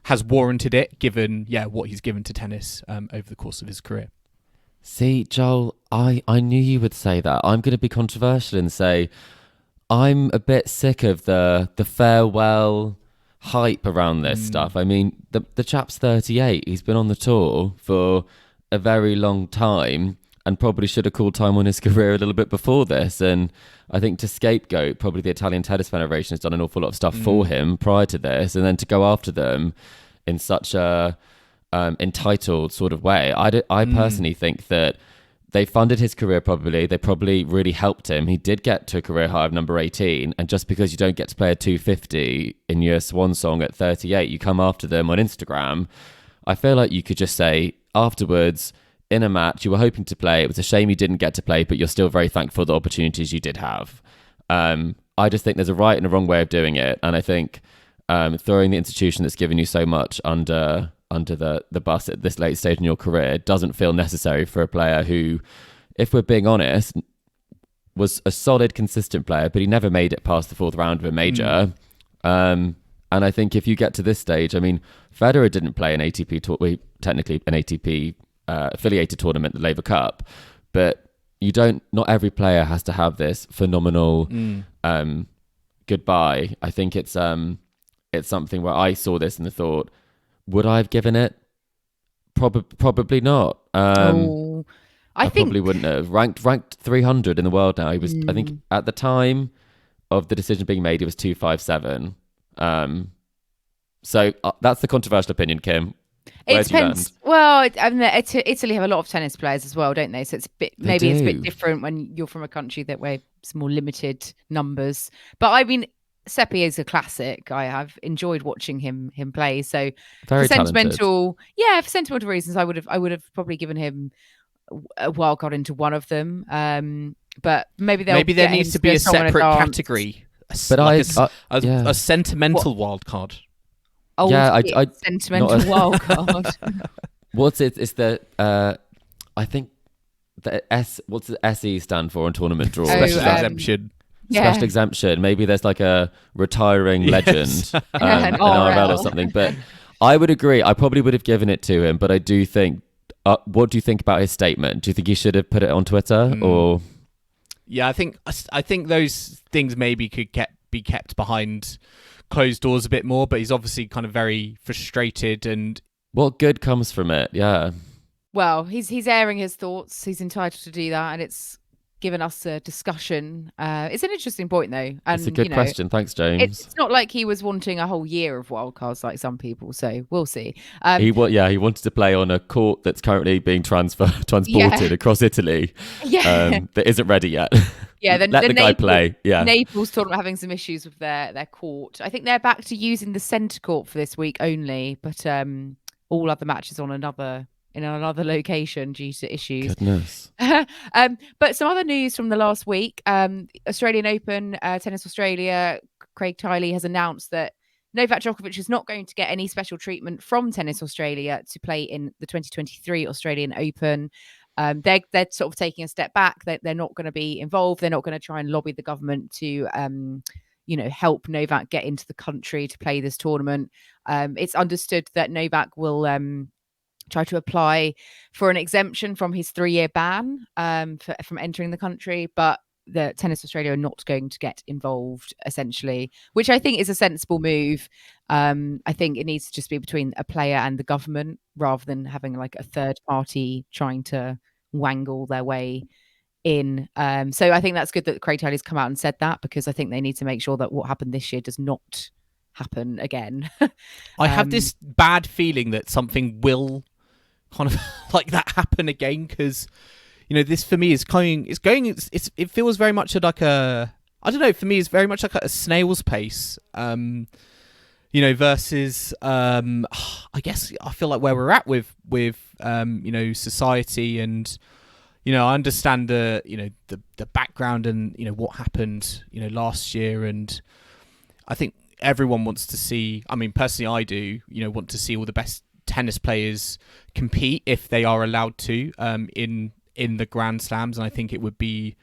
has warranted it, given what he's given to tennis over the course of his career. See, Joel, I knew you would say that. I'm going to be controversial and say I'm a bit sick of the farewell hype around this stuff. I mean, the chap's 38. He's been on the tour for a very long time and probably should have called time on his career a little bit before this. And I think to scapegoat, probably the Italian Tennis Federation has done an awful lot of stuff for him prior to this, and then to go after them in such a entitled sort of way. I personally think that they funded his career properly. They probably really helped him. He did get to a career high of number 18. And just because you don't get to play a 250 in your swan song at 38, you come after them on Instagram. I feel like you could just say afterwards, in a match you were hoping to play, it was a shame you didn't get to play, but you're still very thankful for the opportunities you did have. I just think there's a right and a wrong way of doing it. And I think throwing the institution that's given you so much under the bus at this late stage in your career doesn't feel necessary for a player who, if we're being honest, was a solid, consistent player, but he never made it past the fourth round of a major. And I think if you get to this stage, I mean, Federer didn't play an ATP tour, technically an ATP affiliated tournament, the Laver Cup, but not every player has to have this phenomenal goodbye. I think it's something where I saw this and thought, would I have given it? Probably not. I think probably wouldn't have. Ranked 300 in the world now. He was, I think, at the time of the decision being made, he was 257. So that's the controversial opinion, Kim. It Where do you depends. land? Well, I mean, Italy have a lot of tennis players as well, don't they? So it's a bit, maybe it's a bit do. different when you're from a country where it's more limited numbers. But I mean, Seppi is a classic. I have enjoyed watching him play. So Very for talented. for sentimental reasons, I would have probably given him a wild card into one of them. But maybe there needs to be a separate category. A sentimental wild card. Old Yeah, I sentimental wild card. What's it? It's the I think the S. What's the SE stand for on tournament draws? Special exemption. Special exemption. Maybe there's like a retiring legend, an RL or something. But I would agree. I probably would have given it to him. But I do think. What do you think about his statement? Do you think he should have put it on Twitter or? Yeah, I think those things maybe could be kept behind closed doors a bit more, but he's obviously kind of very frustrated. And what good comes from it? Yeah. Well, he's airing his thoughts. He's entitled to do that, and it's given us a discussion. It's an interesting point, though. And it's a good question. Thanks, James. It's not like he was wanting a whole year of wildcards like some people, so we'll see. He wanted to play on a court that's currently being transported across Italy. Yeah. That isn't ready yet. Yeah, let the guy play. Yeah, Naples tournament having some issues with their court. I think they're back to using the centre court for this week only, but all other matches in another location due to issues. Goodness. But some other news from the last week: Australian Open, Tennis Australia. Craig Tiley has announced that Novak Djokovic is not going to get any special treatment from Tennis Australia to play in the 2023 Australian Open. They're sort of taking a step back. They're not going to be involved. They're not going to try and lobby the government to, help Novak get into the country to play this tournament. It's understood that Novak will try to apply for an exemption from his 3-year ban from entering the country, but the Tennis Australia are not going to get involved, essentially, which I think is a sensible move. I think it needs to just be between a player and the government rather than having like a third party trying to wangle their way in. So I think that's good that Craig Tiley's come out and said that, because I think they need to make sure that what happened this year does not happen again. I have this bad feeling that something will kind of like that happen again, because this for me is it feels very much like a, I don't know, for me it's very much like a snail's pace, versus I guess I feel like where we're at with society, and I understand the background and what happened last year, and I think everyone wants to see, I mean personally I do, want to see all the best tennis players compete if they are allowed to in the Grand Slams, and I think it would be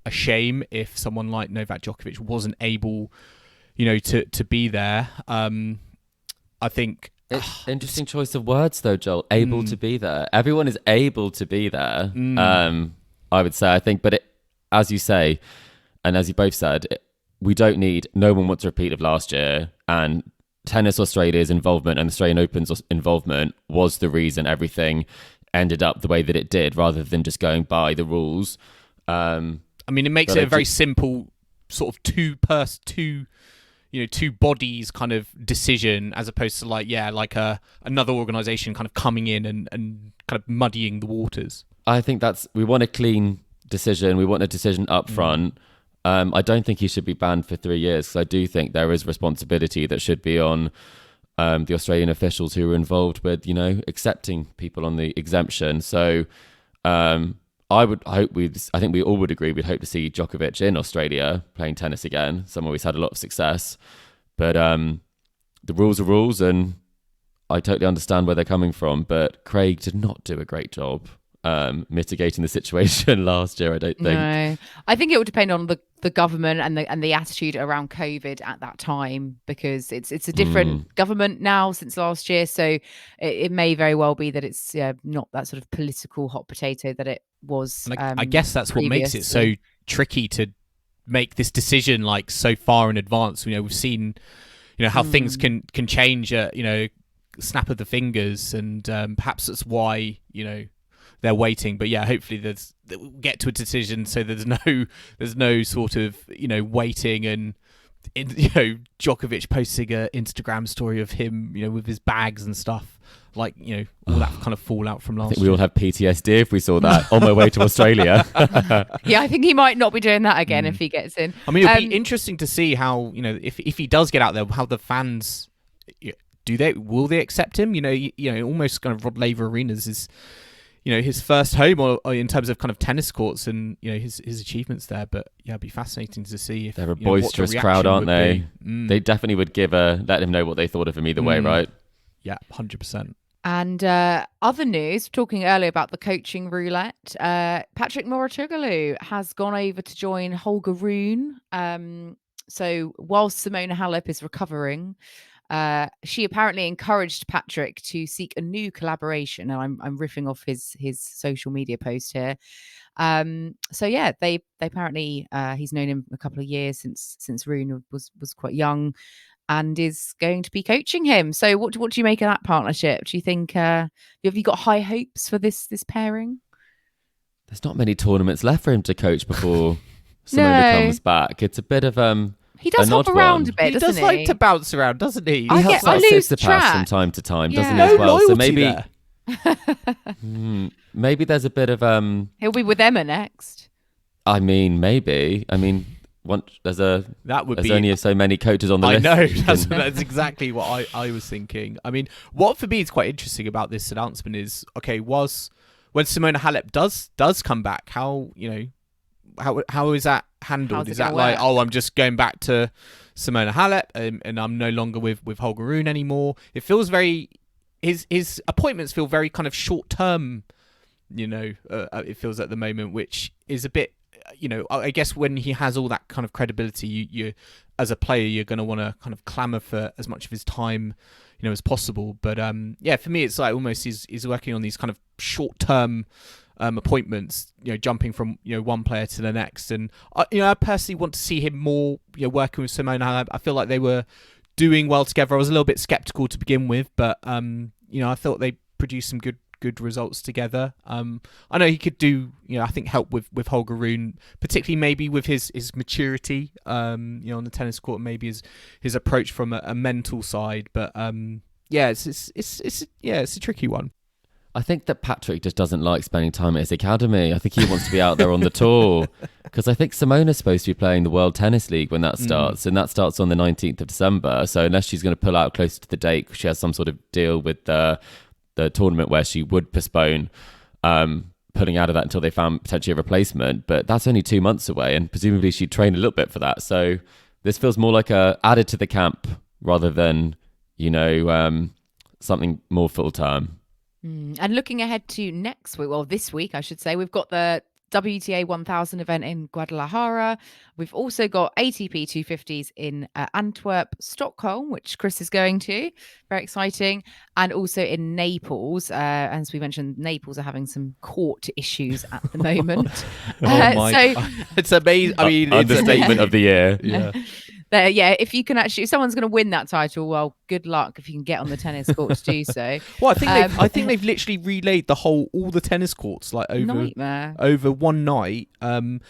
a shame if someone like Novak Djokovic wasn't able, to be there. I think interesting choice of words though, Joel. Able to be there. Everyone is able to be there. I would say. I think, but as you say, and as you both said, no one wants to repeat of last year, and Tennis Australia's involvement and Australian Open's involvement was the reason everything ended up the way that it did, rather than just going by the rules. I mean, it makes it a very simple sort of two bodies kind of decision, as opposed to like another organisation kind of coming in and kind of muddying the waters. I think we want a clean decision. We want a decision up front. I don't think he should be banned for 3 years, because I do think there is responsibility that should be on the Australian officials who were involved with, accepting people on the exemption. So I think we all would agree we'd hope to see Djokovic in Australia playing tennis again, somewhere he's had a lot of success. But the rules are rules, and I totally understand where they're coming from. But Craig did not do a great job mitigating the situation last year, I don't think. No, I think it would depend on the government and the attitude around COVID at that time, because it's a different government now since last year. So it may very well be that it's not that sort of political hot potato that it was. And I guess that's what makes it so tricky to make this decision like so far in advance. We've seen how things can change at snap of the fingers, and perhaps that's why they're waiting. But yeah, hopefully we'll get to a decision, so there's no sort of waiting and Djokovic posting an Instagram story of him, with his bags and stuff, like, all that kind of fallout from last I think year. we all have PTSD if we saw that on my way to Australia. Yeah, I think he might not be doing that again if he gets in. I mean, it'll be interesting to see how, if he does get out there, how the fans will they accept him? Almost kind of Rod Laver Arenas is, his first home or in terms of kind of tennis courts and his achievements there. But yeah, it'd be fascinating to see if they're a boisterous crowd, aren't they? They definitely would let him know what they thought of him either way, right? Yeah, 100%. And other news, talking earlier about the coaching roulette, Patrick Mouratoglou has gone over to join Holger Rune. So whilst Simona Halep is recovering, she apparently encouraged Patrick to seek a new collaboration. And I'm riffing off his social media post here. So yeah, they apparently he's known him a couple of years since Rune was quite young, and is going to be coaching him. So what do you make of that partnership? Do you think have you got high hopes for this pairing? There's not many tournaments left for him to coach before Simona comes back. It's a bit of he does hop around a bit, doesn't he? He does like to bounce around, doesn't he? I lose track from time to time, doesn't he? No As well? So maybe maybe there's a bit of he'll be with Emma next. I mean, maybe. I mean, there's only so many coaches on the list. I know that's exactly what I was thinking. I mean, what for me is quite interesting about this announcement is when Simona Halep does come back, how is that handled? Is that like, I'm just going back to Simona Halep and I'm no longer with Holger Rune anymore? It feels very his appointments feel very kind of short term. It feels at the moment, which is a bit. I guess when he has all that kind of credibility, you as a player, you're going to want to kind of clamour for as much of his time, as possible. But for me, it's like almost he's working on these kind of short-term appointments, jumping from one player to the next. And I personally want to see him more, working with Simona Halep. I feel like they were doing well together. I was a little bit skeptical to begin with, but I thought they produced some good results together. I know he could do, I think help with Holger Rune, particularly maybe with his maturity, on the tennis court, maybe his approach from a mental side. But it's a tricky one. I think that Patrick just doesn't like spending time at his academy. I think he wants to be out there on the tour, because I think Simona's supposed to be playing the World Tennis League when that starts, and that starts on the 19th of December. So unless she's going to pull out closer to the date, she has some sort of deal with the tournament where she would postpone pulling out of that until they found potentially a replacement. But that's only 2 months away, and presumably she'd train a little bit for that. So this feels more like a added to the camp rather than, something more full term. And looking ahead to next week, this week, I should say, we've got the WTA 1000 event in Guadalajara. We've also got ATP 250s in Antwerp, Stockholm, which Chris is going to. Very exciting. And also in Naples. As we mentioned, Naples are having some court issues at the moment. It's amazing. I mean, understatement of the year. Yeah. If you can if someone's going to win that title, well, good luck if you can get on the tennis court to do so. Well, I think they've literally relayed all the tennis courts like over one night. It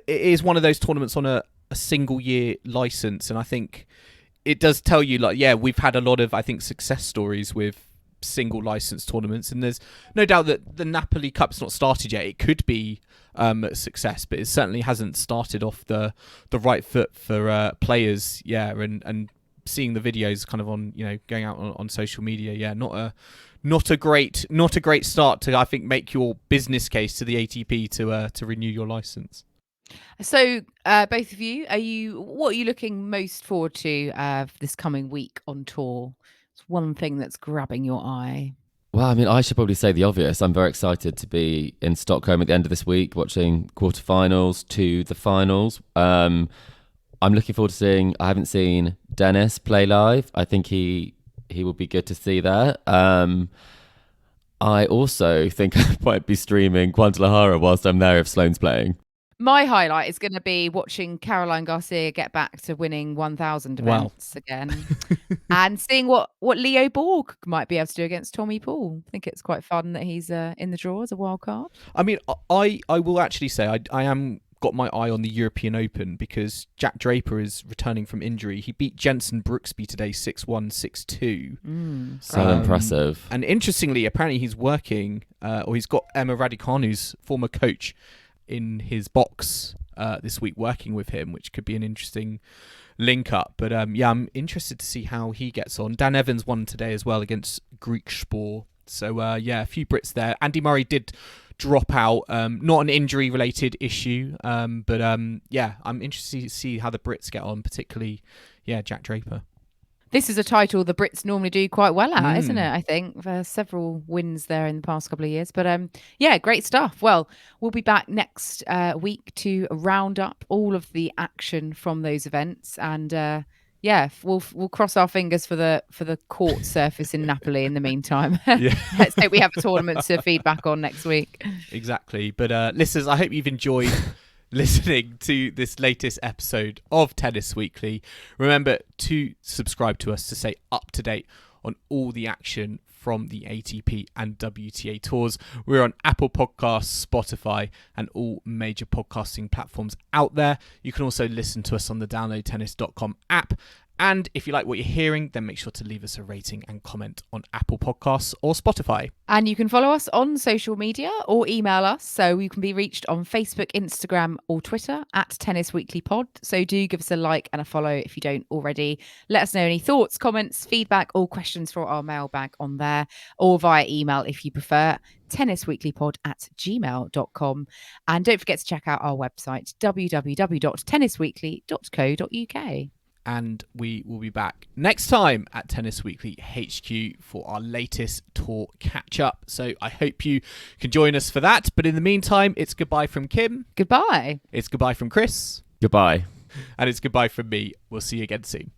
is one of those tournaments on a single year license, and I think it does tell you we've had a lot of success stories with single license tournaments, and there's no doubt that the Napoli Cup's not started yet. It could be a success, but it certainly hasn't started off the right foot for players. And seeing the videos kind of on going out on social media, not a great start to make your business case to the ATP to renew your license. So both of you, what are you looking most forward to this coming week on tour? It's one thing that's grabbing your eye. Well, I mean, I should probably say the obvious. I'm very excited to be in Stockholm at the end of this week, watching quarterfinals to the finals. I'm looking forward to seeing. I haven't seen Dennis play live. I think he will be good to see there. I also think I might be streaming Guadalajara whilst I'm there if Sloane's playing. My highlight is going to be watching Caroline Garcia get back to winning 1000 events again, and seeing what Leo Borg might be able to do against Tommy Paul. I think it's quite fun that he's in the draw as a wild card. I mean, I will actually say I am got my eye on the European Open because Jack Draper is returning from injury. He beat Jensen Brooksby today 6-1, 6-2. So impressive. And interestingly, apparently he's working, or he's got Emma Raducanu's former coach in his box this week working with him, which could be an interesting link up. But I'm interested to see how he gets on. Dan Evans won today as well against Greek Spor. So a few Brits there. Andy Murray did drop out, not an injury related issue, but I'm interested to see how the Brits get on, particularly Jack Draper. This is a title the Brits normally do quite well at, isn't it? I think for several wins there in the past couple of years. But great stuff. Well, we'll be back next week to round up all of the action from those events, and we'll cross our fingers for the court surface in Napoli in the meantime. Let's hope we have a tournament to feed back on next week. Exactly. But listeners, I hope you've enjoyed listening to this latest episode of Tennis Weekly. Remember to subscribe to us to stay up to date on all the action from the ATP and WTA tours. We're on Apple Podcasts, Spotify, and all major podcasting platforms out there. You can also listen to us on the downloadtennis.com app. And if you like what you're hearing, then make sure to leave us a rating and comment on Apple Podcasts or Spotify. And you can follow us on social media or email us. So you can be reached on Facebook, Instagram or Twitter at Tennis Weekly Pod. So do give us a like and a follow if you don't already. Let us know any thoughts, comments, feedback or questions for our mailbag on there, or via email if you prefer, tennisweeklypod@gmail.com. And don't forget to check out our website, www.tennisweekly.co.uk. And we will be back next time at Tennis Weekly HQ for our latest tour catch-up. So I hope you can join us for that. But in the meantime, it's goodbye from Kim. Goodbye. It's goodbye from Chris. Goodbye. And it's goodbye from me. We'll see you again soon.